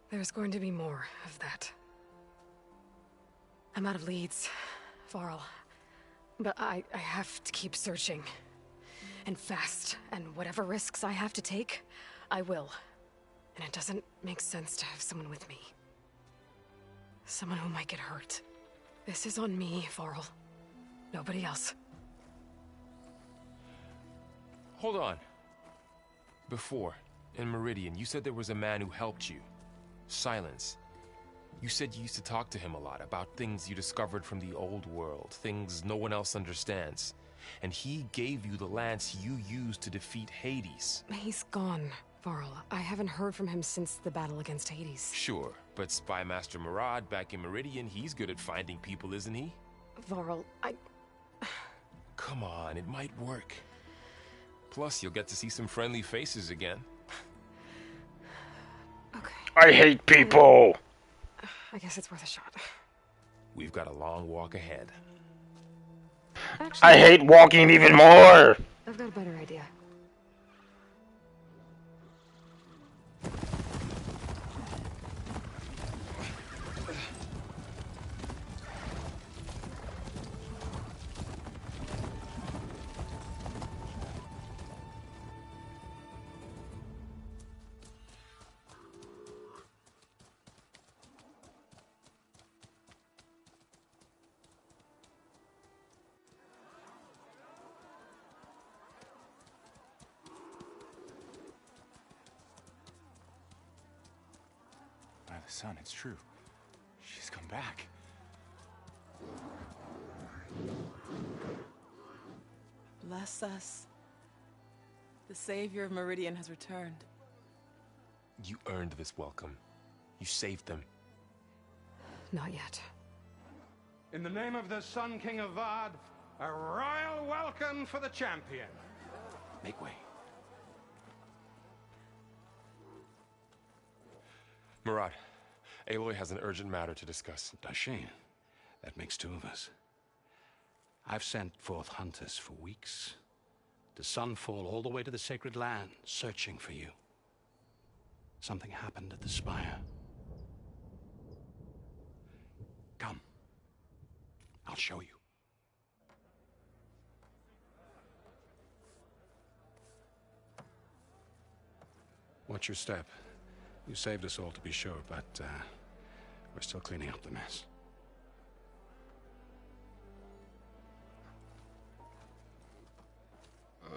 there's going to be more of that. I'm out of leads, Varl. But I have to keep searching. And fast. And whatever risks I have to take, I will. And it doesn't make sense to have someone with me. Someone who might get hurt. This is on me, Varl. Nobody else. Hold on. Before, in Meridian, you said there was a man who helped you. Silence. You said you used to talk to him a lot about things you discovered from the old world, things no one else understands. And he gave you the lance you used to defeat Hades. He's gone, Varl. I haven't heard from him since the battle against Hades. Sure, but Spy Master Murad back in Meridian, he's good at finding people, isn't he? Varl, Come on, it might work. Plus, you'll get to see some friendly faces again. Okay. I hate people. I guess it's worth a shot. We've got a long walk ahead. Actually, I hate walking even more. I've got a better idea. By the sun, it's true. She's come back. Bless us. The savior of Meridian has returned. You earned this welcome. You saved them. Not yet. In the name of the Sun King of Vard, a royal welcome for the champion. Make way. Murad, Aloy has an urgent matter to discuss. Dashane, that makes two of us. I've sent forth hunters for weeks, to Sunfall all the way to the Sacred Land, searching for you. Something happened at the Spire. Come. I'll show you. Watch your step. You saved us all, to be sure, but we're still cleaning up the mess.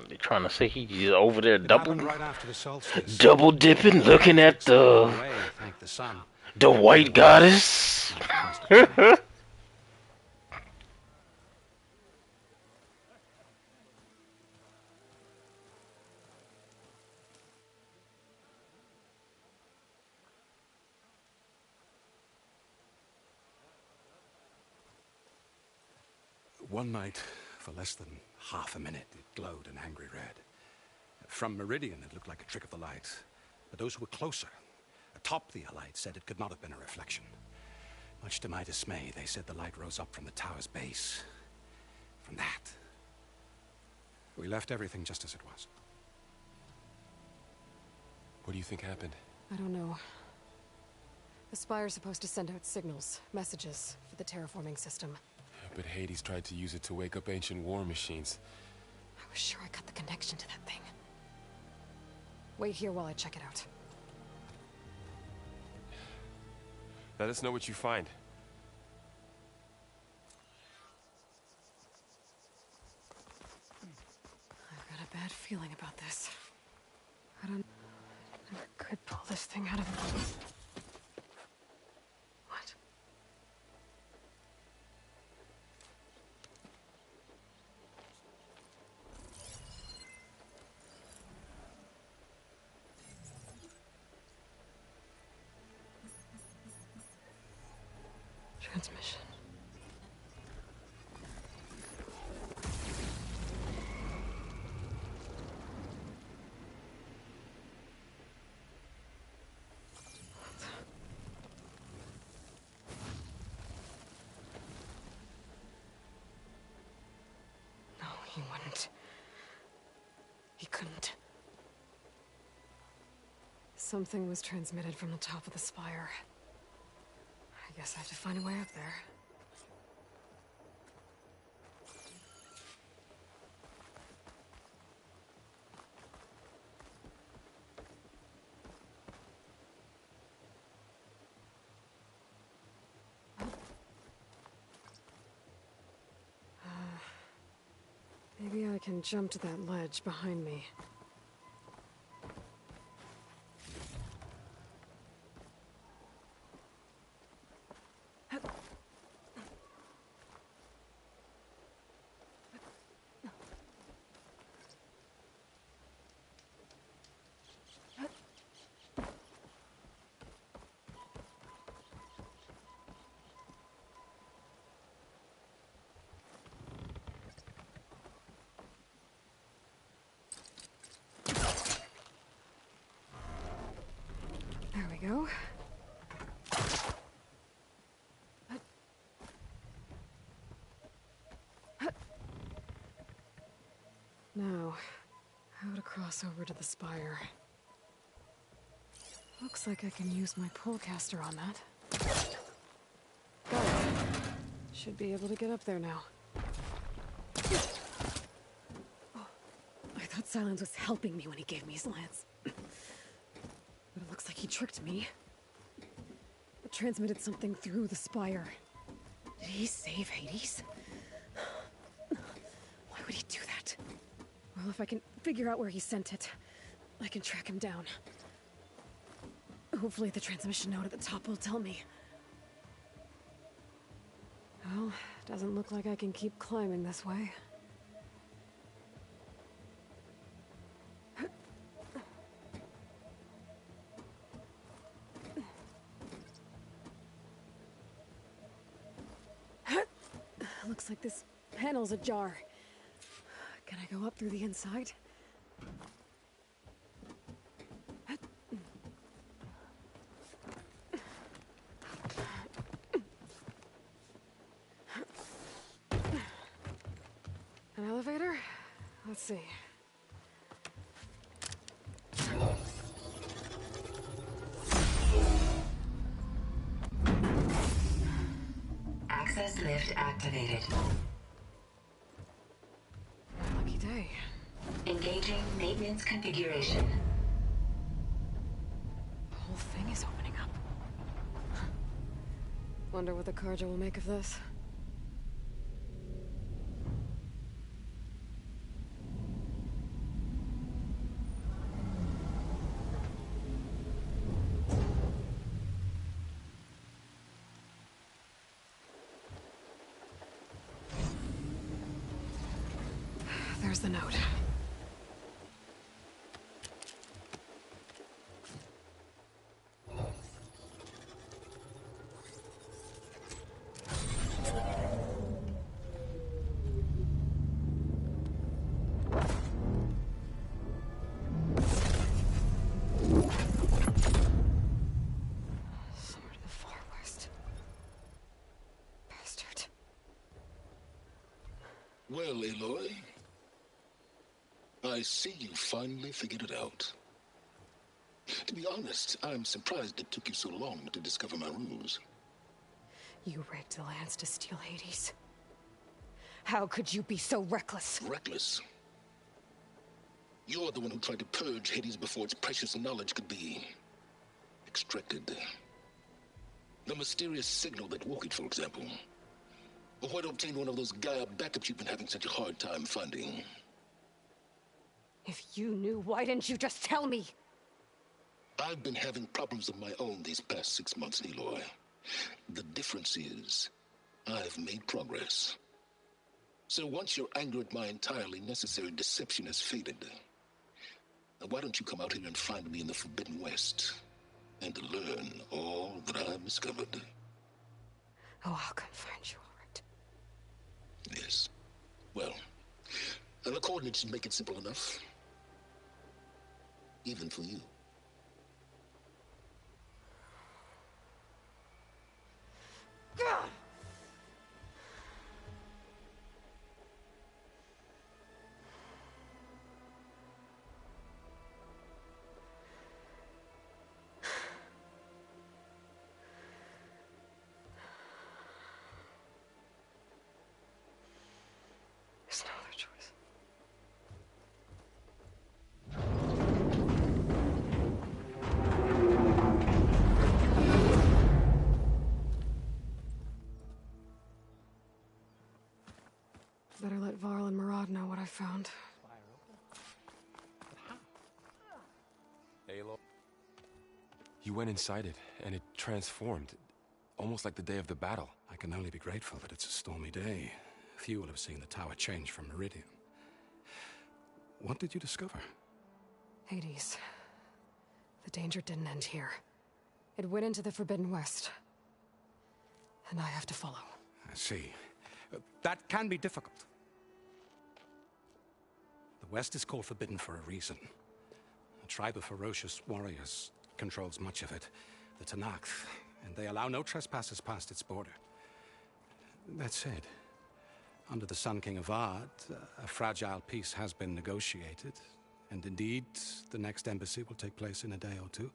They trying to say he's over there Right after the solstice. double dipping, looking at the sun. The white goddess. One night, for less than half a minute, it glowed an angry red. From Meridian, it looked like a trick of the light. But those who were closer, atop the light, said it could not have been a reflection. Much to my dismay, they said the light rose up from the tower's base. From that, we left everything just as it was. What do you think happened? I don't know. The Spire's supposed to send out signals, messages, for the terraforming system. But Hades tried to use it to wake up ancient war machines. I was sure I got the connection to that thing. Wait here while I check it out. Let us know what you find. I've got a bad feeling about this. I never could pull this thing out of... What? Transmission. No, he wouldn't. He couldn't. Something was transmitted from the top of the spire. I guess I have to find a way up there. Maybe I can jump to that ledge behind me. There we go. Now, how to cross over to the spire. Looks like I can use my pullcaster on that. Got it. Should be able to get up there now. Oh, I thought Silence was helping me when he gave me his lance. But it looks like he tricked me. It transmitted something through the spire. Did he save Hades? Why would he do that? Well, if I can figure out where he sent it, I can track him down. Hopefully the transmission note at the top will tell me. Well, doesn't look like I can keep climbing this way. Looks like this panel's ajar. Can I go up through the inside? An elevator? Let's see. Access lift activated. Lucky day. Engaging maintenance configuration. whole thing is opening up. Wonder what the Carja will make of this. There's the note. Somewhere to the far west. Bastard. Well, Aloy, I see you finally figured it out. To be honest, I'm surprised it took you so long to discover my ruse. You rigged the Lance to steal Hades. How could you be so reckless? Reckless? You're the one who tried to purge Hades before its precious knowledge could be extracted. The mysterious signal that woke it, for example. Or why to obtain one of those Gaia backups you've been having such a hard time finding. If you knew, why didn't you just tell me? I've been having problems of my own these past 6 months, Aloy. The difference is, I've made progress. So once your anger at my entirely necessary deception has faded, now why don't you come out here and find me in the Forbidden West, and learn all that I've discovered? Oh, I'll come find you, all right. Yes. Well, the coordinates make it simple enough. Even for you. Gah! There's no other choice. Better let Varl and Murad know what I found. Aloy. You went inside it, and it transformed. Almost like the day of the battle. I can only be grateful that it's a stormy day. Few will have seen the tower change from Meridian. What did you discover? Hades. The danger didn't end here. It went into the Forbidden West. And I have to follow. I see. That can be difficult. The West is called Forbidden for a reason. A tribe of ferocious warriors controls much of it, the Tenakth, and they allow no trespassers past its border. That said, under the Sun King Avad, a fragile peace has been negotiated, and indeed, the next embassy will take place in a day or two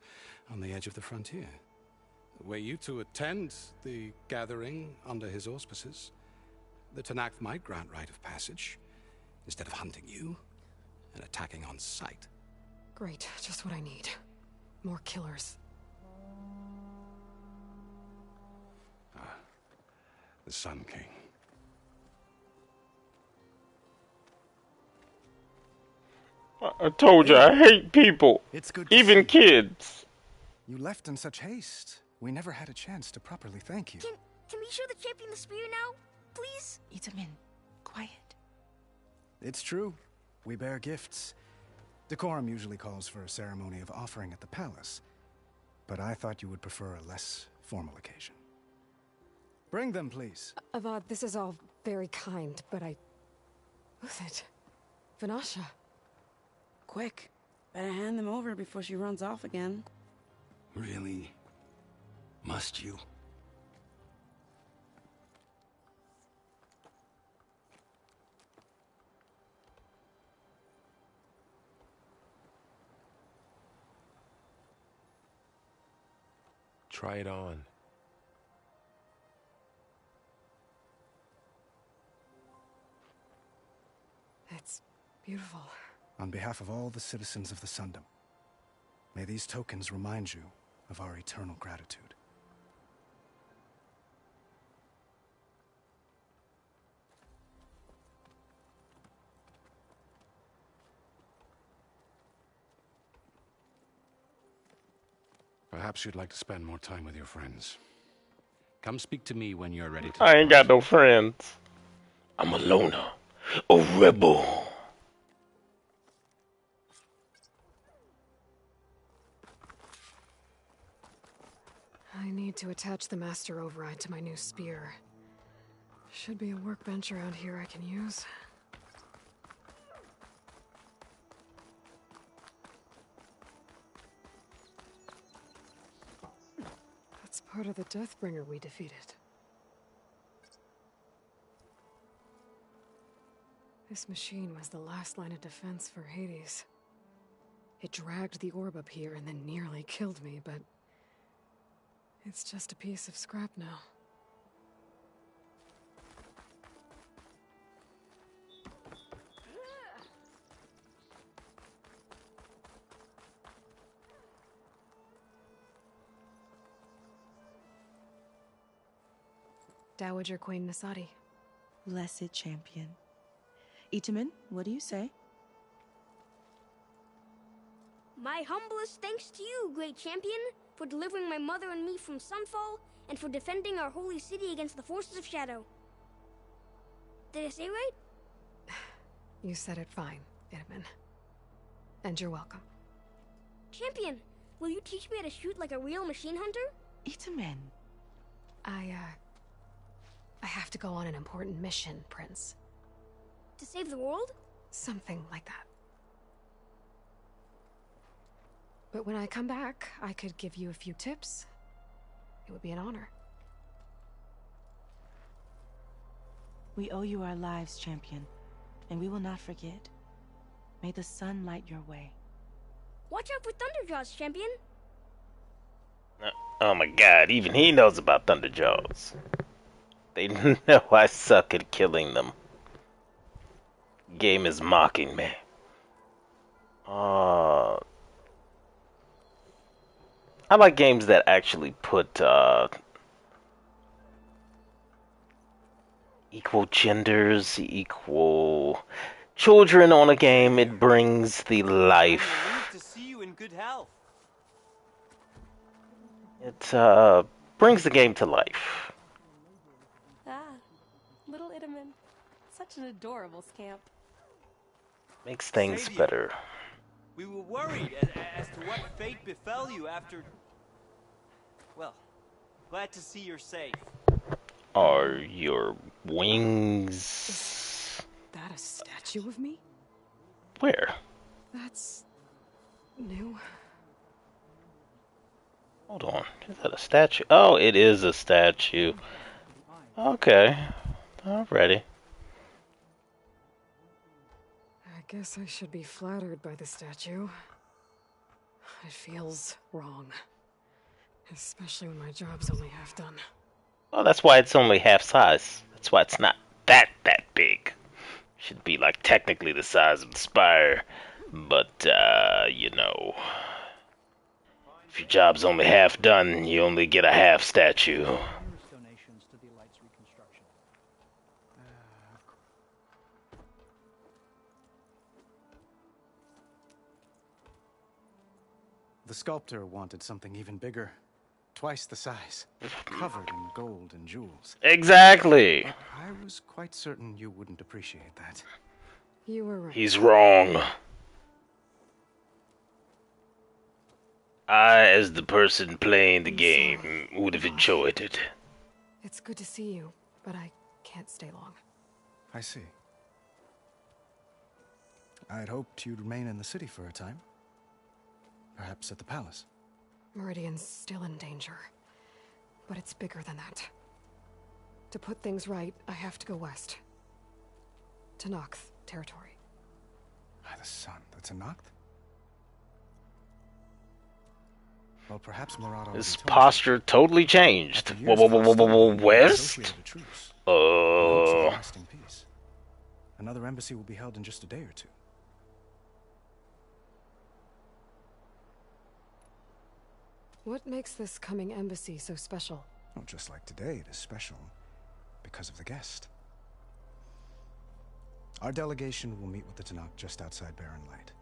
on the edge of the frontier. Were you to attend the gathering under his auspices, the Tenakth might grant right of passage, instead of hunting you and attacking on sight. Great, just what I need. More killers. The Sun King. I told you, I hate people. It's good to Even see. kids. You left in such haste. We never had a chance to properly thank you. Can we show the champion the spear now, please? Itamin, quiet. It's true. We bear gifts. Decorum usually calls for a ceremony of offering at the palace. But I thought you would prefer a less formal occasion. Bring them, please. Avad, this is all very kind, but Who's it? Vanasha. Quick. Better hand them over before she runs off again. Really? Must you? Try it on. It's beautiful. On behalf of all the citizens of the Sundom, may these tokens remind you of our eternal gratitude. Perhaps you'd like to spend more time with your friends. Come speak to me when you're ready to. I ain't got no friends. I'm a loner, a rebel. I need to attach the master override to my new spear. Should be a workbench around here I can use. That's part of the Deathbringer we defeated. This machine was the last line of defense for Hades. It dragged the orb up here and then nearly killed me, but it's just a piece of scrap now. Dowager Queen Nasadi. Blessed champion. Itamen, what do you say? My humblest thanks to you, great champion, for delivering my mother and me from Sunfall, and for defending our holy city against the forces of Shadow. Did I say right? You said it fine, Itamen. And you're welcome. Champion, will you teach me how to shoot like a real machine hunter? Itamen. I have to go on an important mission, Prince. To save the world? Something like that. But when I come back, I could give you a few tips. It would be an honor. We owe you our lives, champion, and we will not forget. May the sun light your way. Watch out for Thunderjaws, champion. Oh my god, even he knows about Thunderjaws. They know I suck at killing them. Game is mocking me. I like games that actually put equal genders, equal children on a game. It brings the life. To see you in good health. It brings the game to life. Ah, little Itamen. Such an adorable scamp. Makes things Savior, better. We were worried as to what fate befell you after... Well, glad to see you're safe. Are your wings... Is that a statue of me? Where? That's... new. Hold on. Is that a statue? Oh, it is a statue. Okay. Alrighty. I guess I should be flattered by the statue. It feels wrong. Especially when my job's only half done. Well, that's why it's only half size. That's why it's not that big. Should be like technically the size of the spire. But, you know... if your job's only half done, you only get a half statue. The sculptor wanted something even bigger. Twice the size. Covered in gold and jewels. Exactly. I was quite certain you wouldn't appreciate that. You were right. He's wrong. I, as the person playing the game, would have enjoyed it. It's good to see you, but I can't stay long. I see. I'd hoped you'd remain in the city for a time. Perhaps at the palace. Meridian's still in danger. But it's bigger than that. To put things right, I have to go west. To Noct territory. By the sun, that's a Noct? Well, perhaps Murad His posture totally changed. West? Another embassy will be held in just a day or two. What makes this coming embassy so special? Oh, just like today, it is special because of the guest. Our delegation will meet with the Tenakth just outside Barren Light.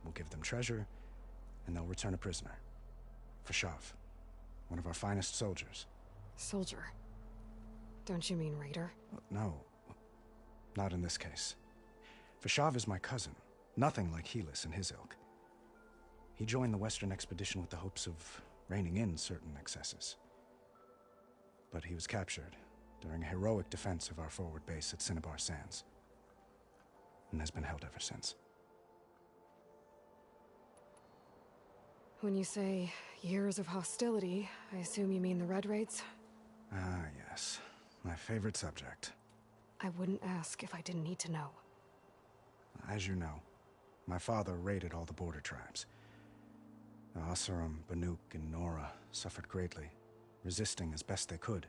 We'll give them treasure, and they'll return a prisoner. Fashav, one of our finest soldiers. Soldier? Don't you mean raider? No, not in this case. Fashav is my cousin, nothing like Helis and his ilk. He joined the Western expedition with the hopes of reining in certain excesses. But he was captured during a heroic defense of our forward base at Cinnabar Sands, and has been held ever since. When you say years of hostility, I assume you mean the Red Raids? Ah, yes. My favorite subject. I wouldn't ask if I didn't need to know. As you know, my father raided all the border tribes. The Asurum, Banuk, and Nora suffered greatly, resisting as best they could.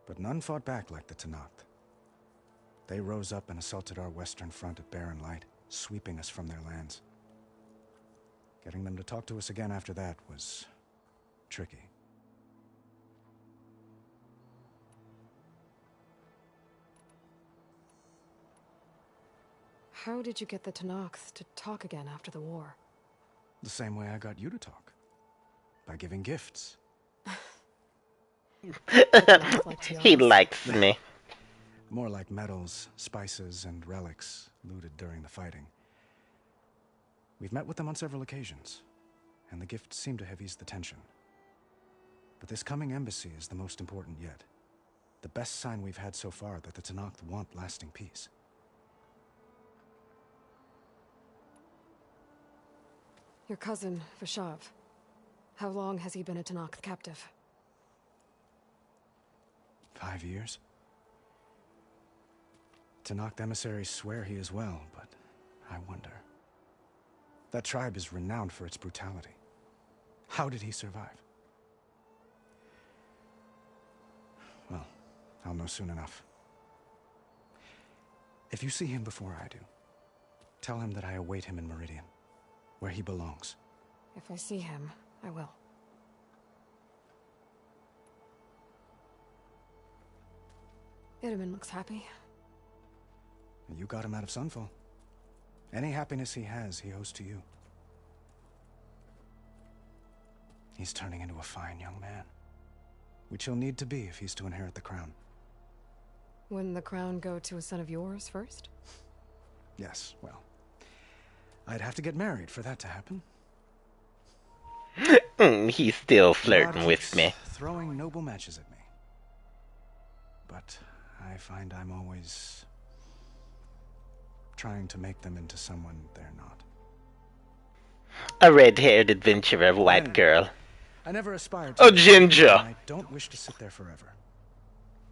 But none fought back like the Tenakth. They rose up and assaulted our western front at Barren Light, sweeping us from their lands. Getting them to talk to us again after that was tricky. How did you get the Tenakth to talk again after the war? The same way I got you to talk. By giving gifts. He likes me. More like metals, spices, and relics looted during the fighting. We've met with them on several occasions, and the gifts seem to have eased the tension. But this coming embassy is the most important yet. The best sign we've had so far that the Tenakth want lasting peace. Your cousin, Fashav. How long has he been a Tenakth captive? 5 years. Tenakth emissaries swear he is well, but I wonder. That tribe is renowned for its brutality. How did he survive? Well, I'll know soon enough. If you see him before I do, tell him that I await him in Meridian, where he belongs. If I see him, I will. Itamen looks happy. You got him out of Sunfall. Any happiness he has, he owes to you. He's turning into a fine young man, which he'll need to be if he's to inherit the crown. Wouldn't the crown go to a son of yours first? Yes, well, I'd have to get married for that to happen. He's still flirting with me. Throwing noble matches at me. But I find I'm always trying to make them into someone they're not. A red-haired adventurer, white girl. I never aspired to. Oh, ginger. I don't wish to sit there forever.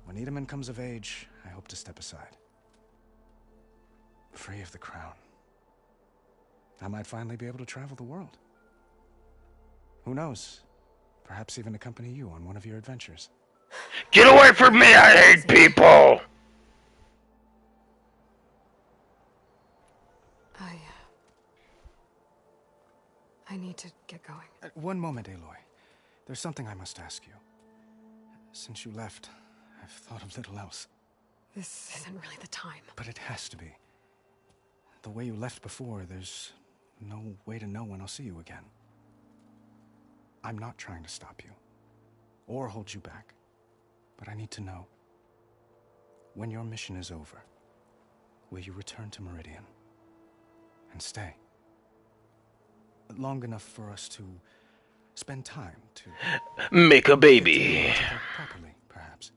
When Itamen comes of age, I hope to step aside. Free of the crown. I might finally be able to travel the world. Who knows? Perhaps even accompany you on one of your adventures. Get away from me! I hate people! I need to get going. One moment, Aloy. There's something I must ask you. Since you left, I've thought of little else. This isn't really the time. But it has to be. The way you left before, there's no way to know when I'll see you again. I'm not trying to stop you, or hold you back. But I need to know, when your mission is over, will you return to Meridian and stay? Long enough for us to spend time to make a baby. Properly, perhaps.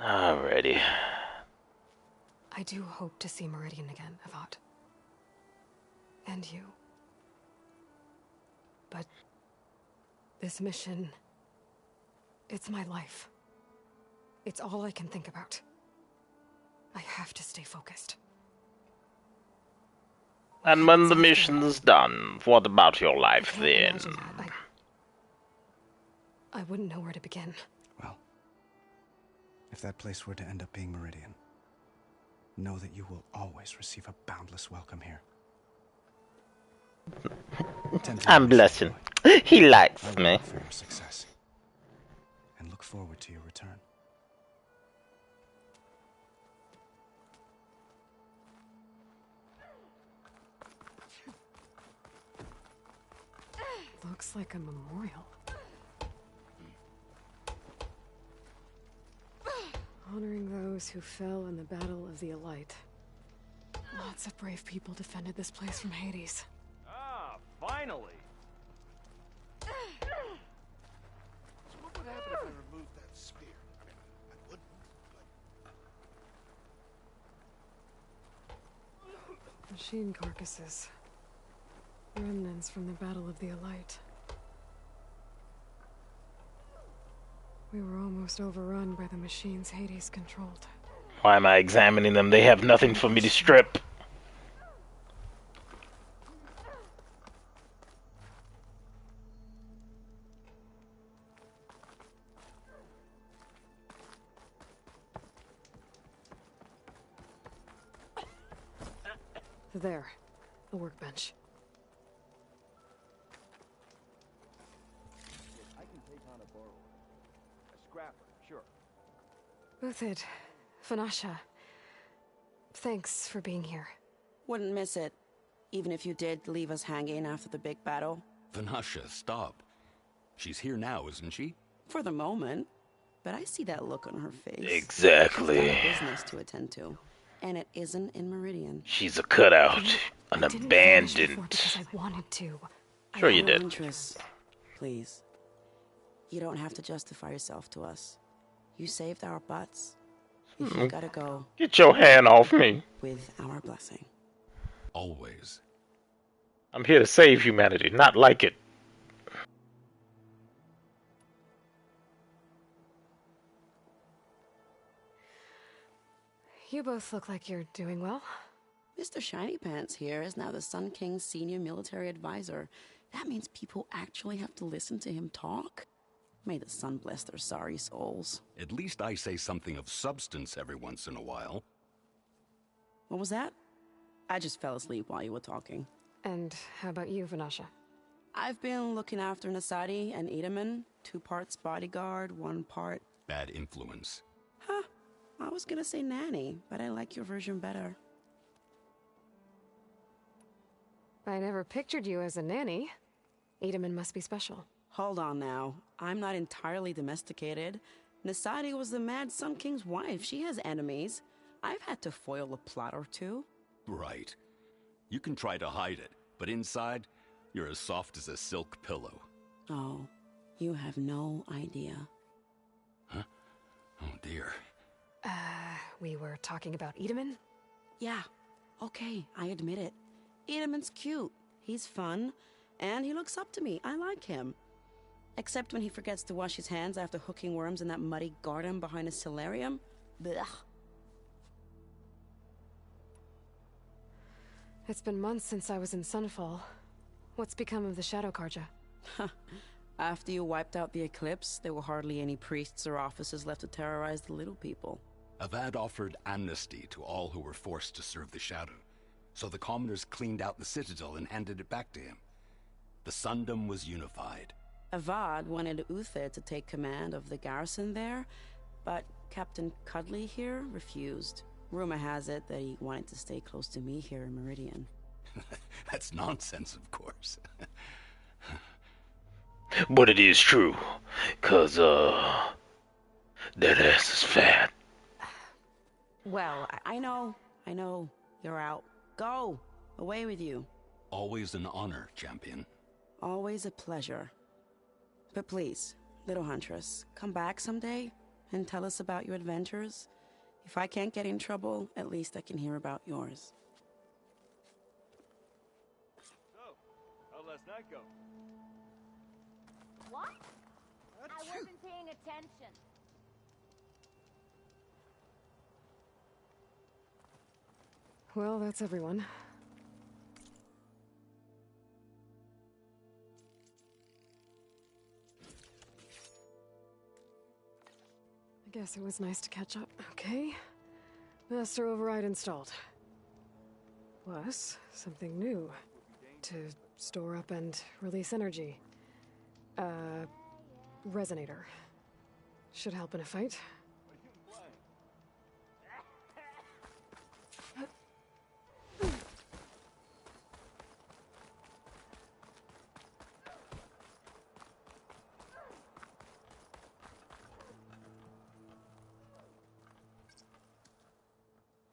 Alrighty. I do hope to see Meridian again, Avad. And you. But this mission, it's my life. It's all I can think about. I have to stay focused. And when the mission's done, what about your life then? Imagine that. I wouldn't know where to begin. Well, if that place were to end up being Meridian, know that you will always receive a boundless welcome here. I'm blushing. He likes me. For your success, and look forward to your return. Looks like a memorial. Honoring those who fell in the Battle of the Elite. Lots of brave people defended this place from Hades. Ah, finally! So what would happen if I removed that spear? I mean, I wouldn't, but... Machine carcasses. Remnants from the Battle of the Elite. We were almost overrun by the machines Hades controlled. Why am I examining them? They have nothing for me to strip. There. A workbench. I can take on a borrower. A scrapper, sure. Uthid, Vanasha. Thanks for being here. Wouldn't miss it. Even if you did leave us hanging after the big battle. Vanasha, stop. She's here now, isn't she? For the moment. But I see that look on her face. Exactly. She's got a business to attend to. And it isn't in Meridian. She's a cutout. An abandoned. Because I wanted to. Sure you did. Interest. Please. You don't have to justify yourself to us. You saved our butts. If you gotta go. Get your hand off me. With our blessing. Always. I'm here to save humanity, not like it. You both look like you're doing well. Mr. Shiny Pants here is now the Sun King's senior military advisor. That means people actually have to listen to him talk? May the sun bless their sorry souls. At least I say something of substance every once in a while. What was that? I just fell asleep while you were talking. And how about you, Vanasha? I've been looking after Nasadi and Edaman. 2 parts bodyguard, 1 part... Bad influence. Huh. I was gonna say nanny, but I like your version better. I never pictured you as a nanny. Edaman must be special. Hold on now. I'm not entirely domesticated. Nasadi was the Mad Sun King's wife. She has enemies. I've had to foil a plot or 2. Right. You can try to hide it, but inside, you're as soft as a silk pillow. Oh, you have no idea. Huh? Oh dear. We were talking about Edaman? Yeah. Okay, I admit it. Edaman's cute. He's fun. And he looks up to me. I like him. Except when he forgets to wash his hands after hooking worms in that muddy garden behind a solarium. Blech. It's been months since I was in Sunfall. What's become of the Shadow Karja? After you wiped out the eclipse, there were hardly any priests or officers left to terrorize the little people. Avad offered amnesty to all who were forced to serve the Shadow, so the commoners cleaned out the citadel and handed it back to him. The Sundom was unified. Avad wanted Uthid to take command of the garrison there, but Captain Cudley here refused. Rumor has it that he wanted to stay close to me here in Meridian. That's nonsense, of course. But it is true, 'cause, that ass is fat. Well, I know. You're out. Go! Away with you. Always an honor, champion. Always a pleasure. But please, little huntress, come back someday and tell us about your adventures. If I can't get in trouble, at least I can hear about yours. So, how'd last night go? What? I wasn't paying attention. Well, that's everyone. I guess it was nice to catch up. Okay. Master override installed. Plus, something new. To store up and release energy. Resonator. Should help in a fight.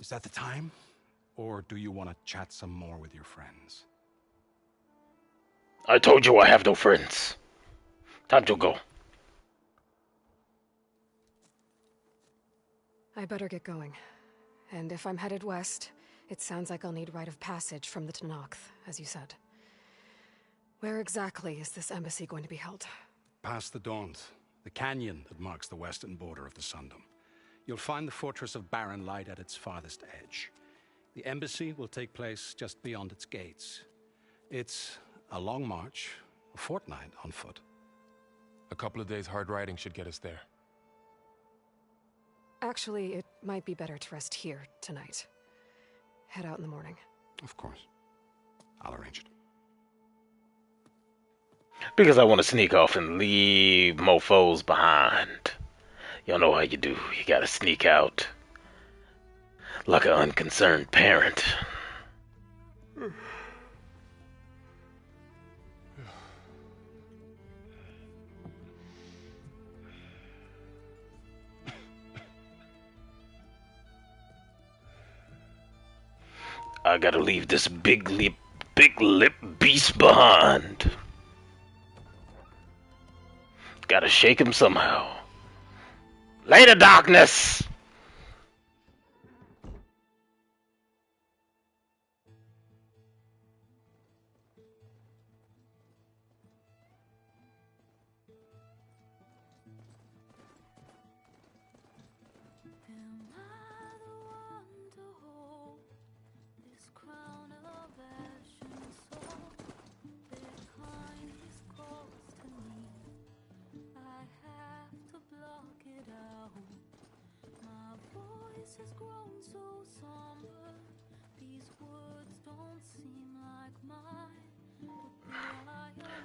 Is that the time? Or do you want to chat some more with your friends? I told you I have no friends. Time to go. I better get going. And if I'm headed west, it sounds like I'll need rite of passage from the Tenakth, as you said. Where exactly is this embassy going to be held? Past the Daunt, the canyon that marks the western border of the Sundom. You'll find the fortress of Barren Light at its farthest edge. The embassy will take place just beyond its gates. It's a long march, a fortnight on foot. A couple of days hard riding should get us there. Actually, it might be better to rest here tonight. Head out in the morning. Of course. I'll arrange it. Because I want to sneak off and leave mofos behind. Y'all know how you do. You gotta sneak out. Like an unconcerned parent. I gotta leave this big lip beast behind. Gotta shake him somehow. Later, darkness!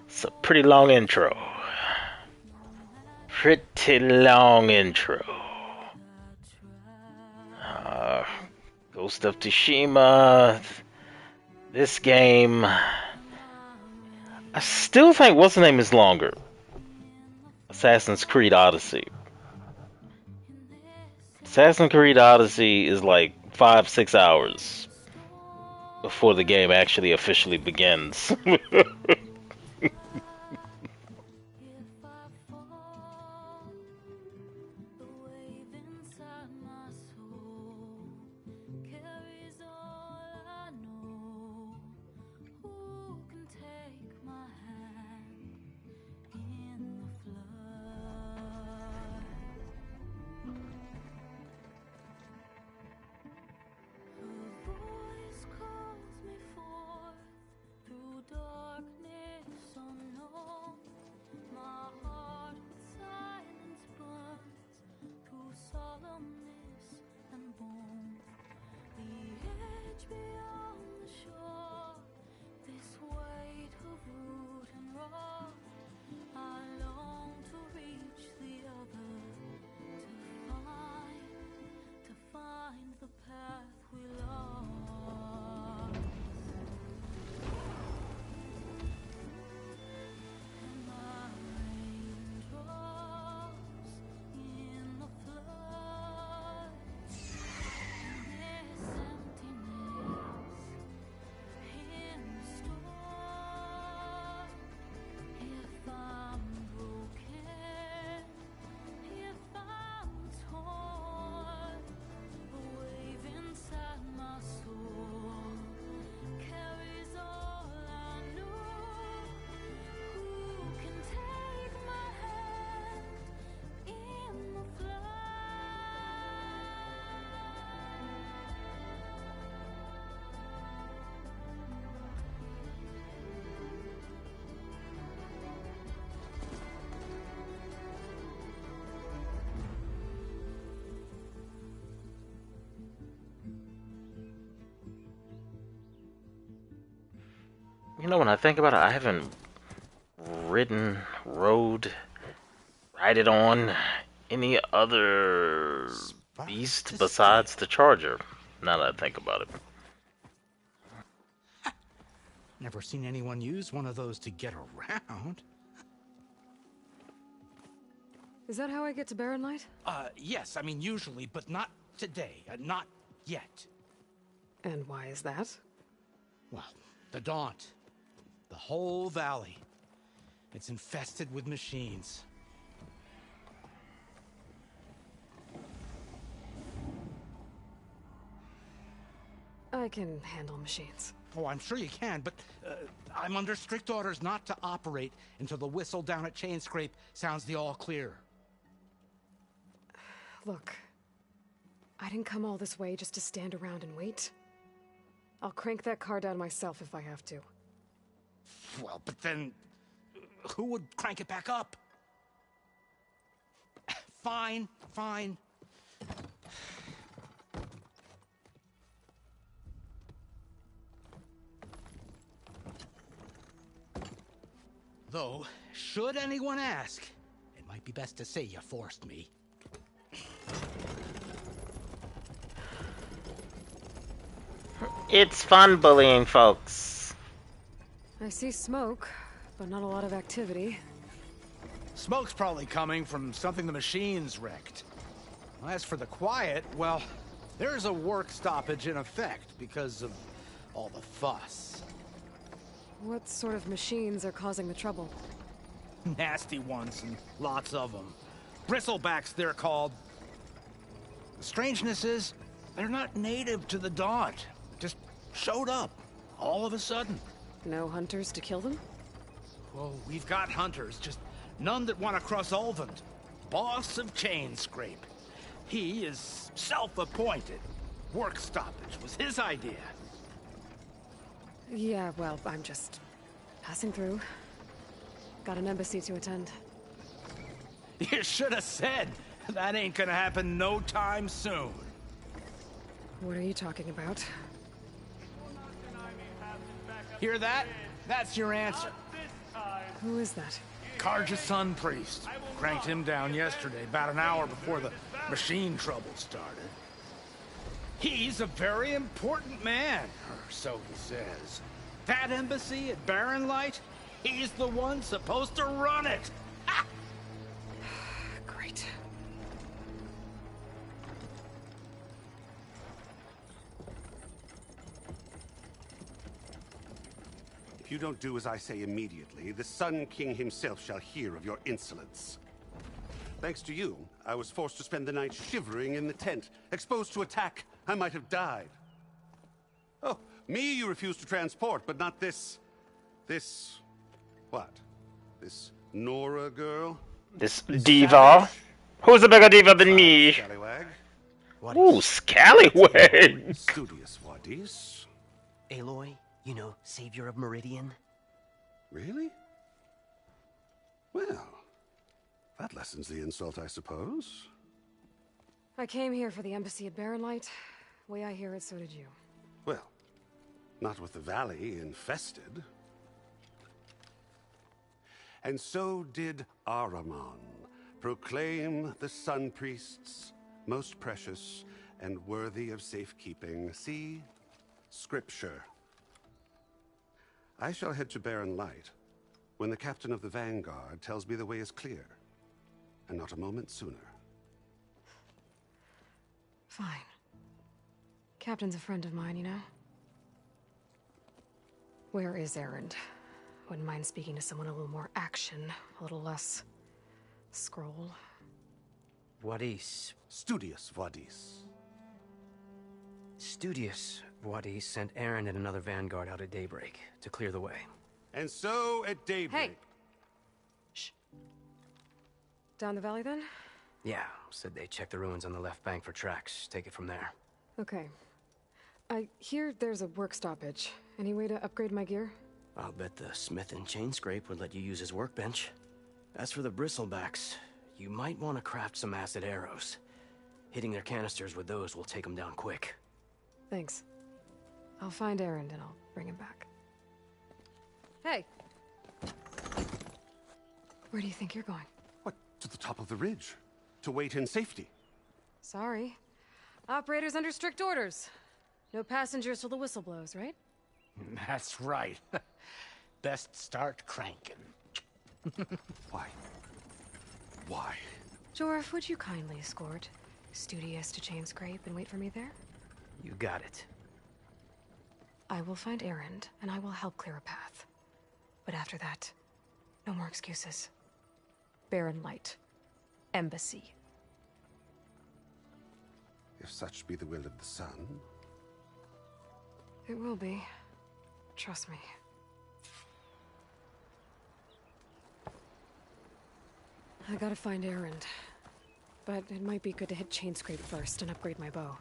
It's a pretty long intro. Pretty long intro. Ghost of Tsushima. This game. I still think what's the name is longer. Assassin's Creed Odyssey. Assassin's Creed Odyssey is like 5-6 hours before the game actually officially begins. know, when I think about it, I haven't rode on any other beast besides the Charger. Now that I think about it. Never seen anyone use one of those to get around. Is that how I get to Barren Light? Yes, I mean usually, but not today. Not yet. And why is that? Well, the Daunt. The whole valley. It's infested with machines. I can handle machines. Oh, I'm sure you can, but I'm under strict orders not to operate until the whistle down at Chainscrape sounds the all clear. Look, I didn't come all this way just to stand around and wait. I'll crank that car down myself if I have to. Well, but then who would crank it back up? Fine, fine. Though, should anyone ask, it might be best to say you forced me. It's fun bullying folks. I see smoke, but not a lot of activity. Smoke's probably coming from something the machines wrecked. As for the quiet, well, there's a work stoppage in effect because of all the fuss. What sort of machines are causing the trouble? Nasty ones, and lots of them. Bristlebacks, they're called. The strangeness is, they're not native to the Daunt. Just showed up, all of a sudden. No hunters to kill them? Well, we've got hunters, just none that want to cross Ulvund. Boss of Chainscrape. He is self-appointed. Work stoppage was his idea. Yeah, well, I'm just passing through. Got an embassy to attend. You should have said. That ain't gonna happen no time soon. What are you talking about? Hear that? That's your answer. Who is that? Carja Sun Priest. Cranked him down yesterday, about an hour before the machine trouble started. He's a very important man, or so he says. That embassy at Barren Light, he's the one supposed to run it. Ha! Great. If you don't do as I say immediately, the Sun King himself shall hear of your insolence. Thanks to you, I was forced to spend the night shivering in the tent. Exposed to attack, I might have died. Oh, me you refuse to transport, but not this... what? This Nora girl? This diva? Who's a bigger diva than me? Scallywag. Ooh, Scallywag! Studious Wadis. Aloy, you know, savior of Meridian. Really? Well, that lessens the insult, I suppose. I came here for the embassy at Barren Light. Way I hear it, so did you. Well, not with the valley infested. And so did Ahriman proclaim the Sun Priests most precious and worthy of safekeeping. See? Scripture. I shall head to Barren Light when the captain of the Vanguard tells me the way is clear, and not a moment sooner. Fine. Captain's a friend of mine, you know? Where is Erend? Wouldn't mind speaking to someone a little more action, a little less... scroll. Wadis. Studious Wadis. Studious Wadis sent Erend and another Vanguard out at daybreak to clear the way. And so, at daybreak... Hey! Shh. Down the valley, then? Yeah, said they checked the ruins on the left bank for tracks. Take it from there. Okay. I hear there's a work stoppage. Any way to upgrade my gear? I'll bet the smith in Chainscrape would let you use his workbench. As for the bristlebacks, you might want to craft some acid arrows. Hitting their canisters with those will take them down quick. Thanks. I'll find Erend and I'll bring him back. Hey. Where do you think you're going? What, to the top of the ridge? To wait in safety? Sorry. Operator's under strict orders. No passengers till the whistle blows, right? That's right. Best start cranking. Why? Why? Jorf, would you kindly escort Studious to Chainscrape and wait for me there? You got it. I will find Erend, and I will help clear a path. But after that, no more excuses. Barren Light. Embassy. If such be the will of the sun. It will be. Trust me. I gotta find Erend. But it might be good to hit Chainscrape first and upgrade my bow.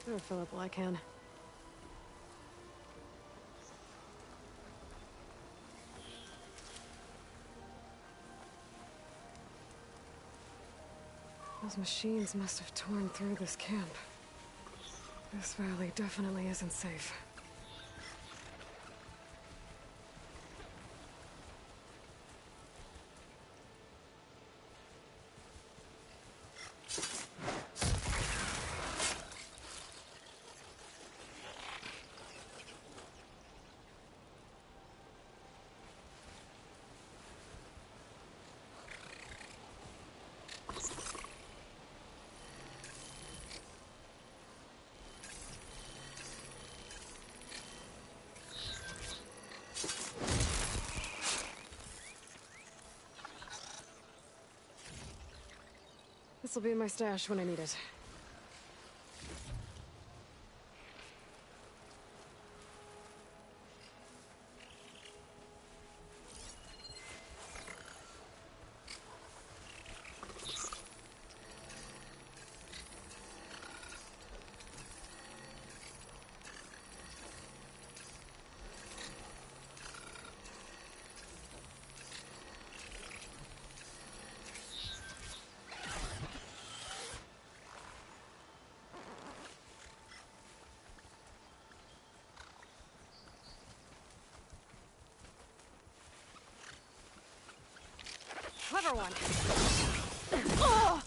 I'll fill up while I can. Those machines must have torn through this camp. This valley definitely isn't safe. This'll be in my stash when I need it. Clever one. Oh!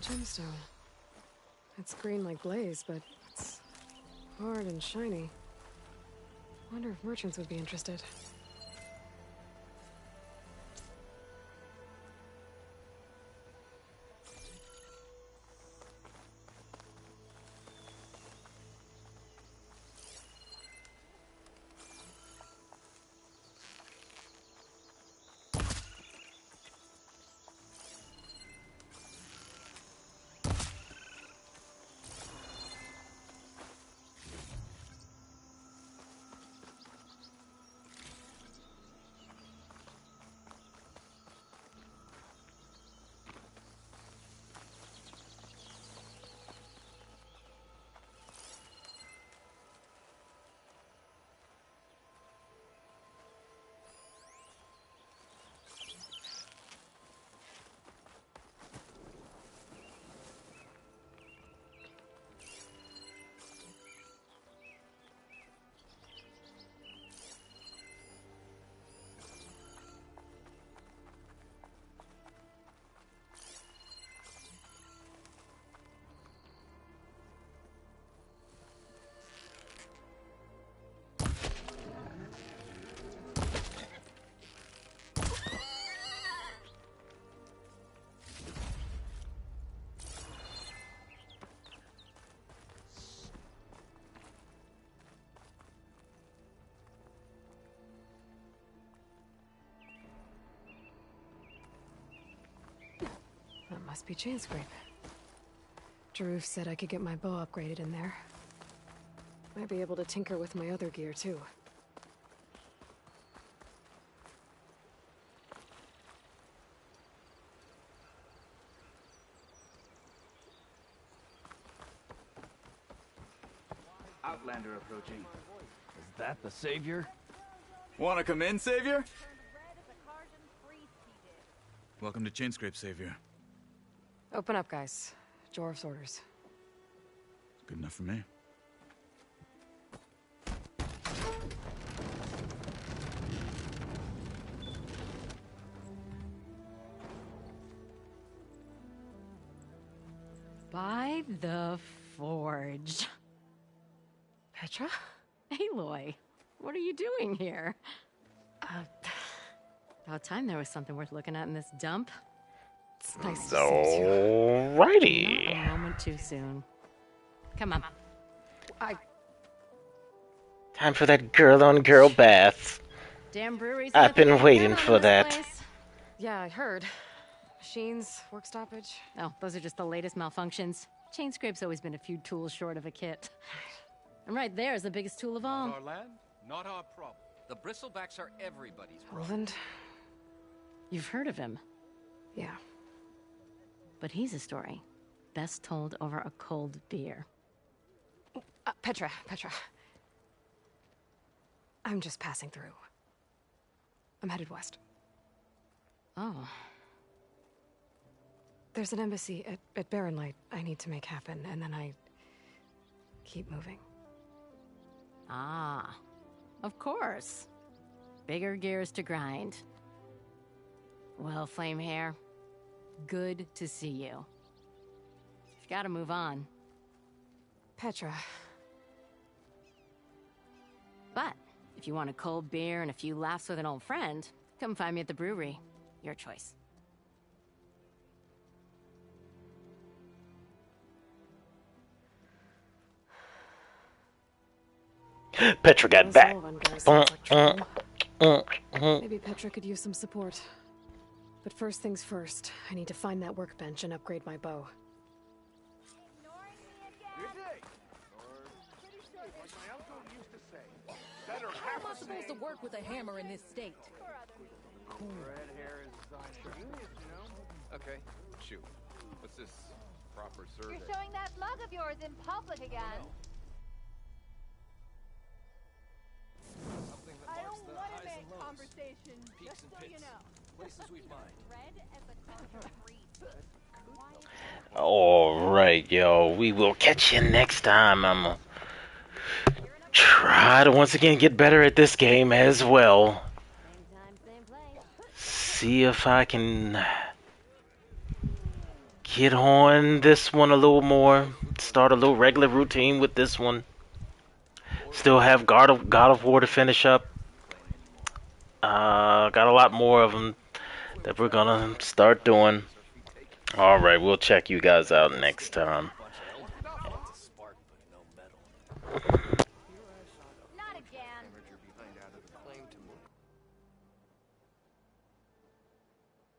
Gemstone. It's green like blaze, but it's hard and shiny. Wonder if merchants would be interested. That must be Chainscrape. Jaruf said I could get my bow upgraded in there. Might be able to tinker with my other gear, too. Outlander approaching. Is that the Savior? Wanna come in, Savior? Welcome to Chainscrape, Savior. Open up, guys. Jorv's orders. Good enough for me. By the Forge. Petra? Aloy, what are you doing here? About time there was something worth looking at in this dump. It's nice to see you. Alrighty. Not a moment too soon. Come on. Time for that girl-on-girl bath. Damn breweries. I've been waiting for that. Yeah, I heard. Machines, work stoppage. Oh, those are just the latest malfunctions. Chainscrape's always been a few tools short of a kit. And right there is the biggest tool of all. Our land, not our problem. The bristlebacks are everybody's problem. Roland? You've heard of him. Yeah. But he's a story best told over a cold beer. Petra. I'm just passing through. I'm headed west. Oh. There's an embassy at Barren Light I need to make happen, and then I keep moving. Ah, of course. Bigger gears to grind. Well, Flamehair, good to see you. You've got to move on. Petra. But if you want a cold beer and a few laughs with an old friend, come find me at the brewery. Your choice. Petra got back. Maybe Petra could use some support. But first things first, I need to find that workbench and upgrade my bow. How am I supposed to work with a hammer in this state? Red hair is okay, shoot. What's this proper survey? You're showing that mug of yours in public again. I don't want to make conversation, just so you know. Places we've mined. Red as the carpet breeze. Alright, yo. We will catch you next time. I'm try to once again get better at this game as well. See if I can hit on this one a little more. Start a little regular routine with this one. Still have God of War to finish up. Got a lot more of them that we're gonna start doing. Alright, we'll check you guys out next time.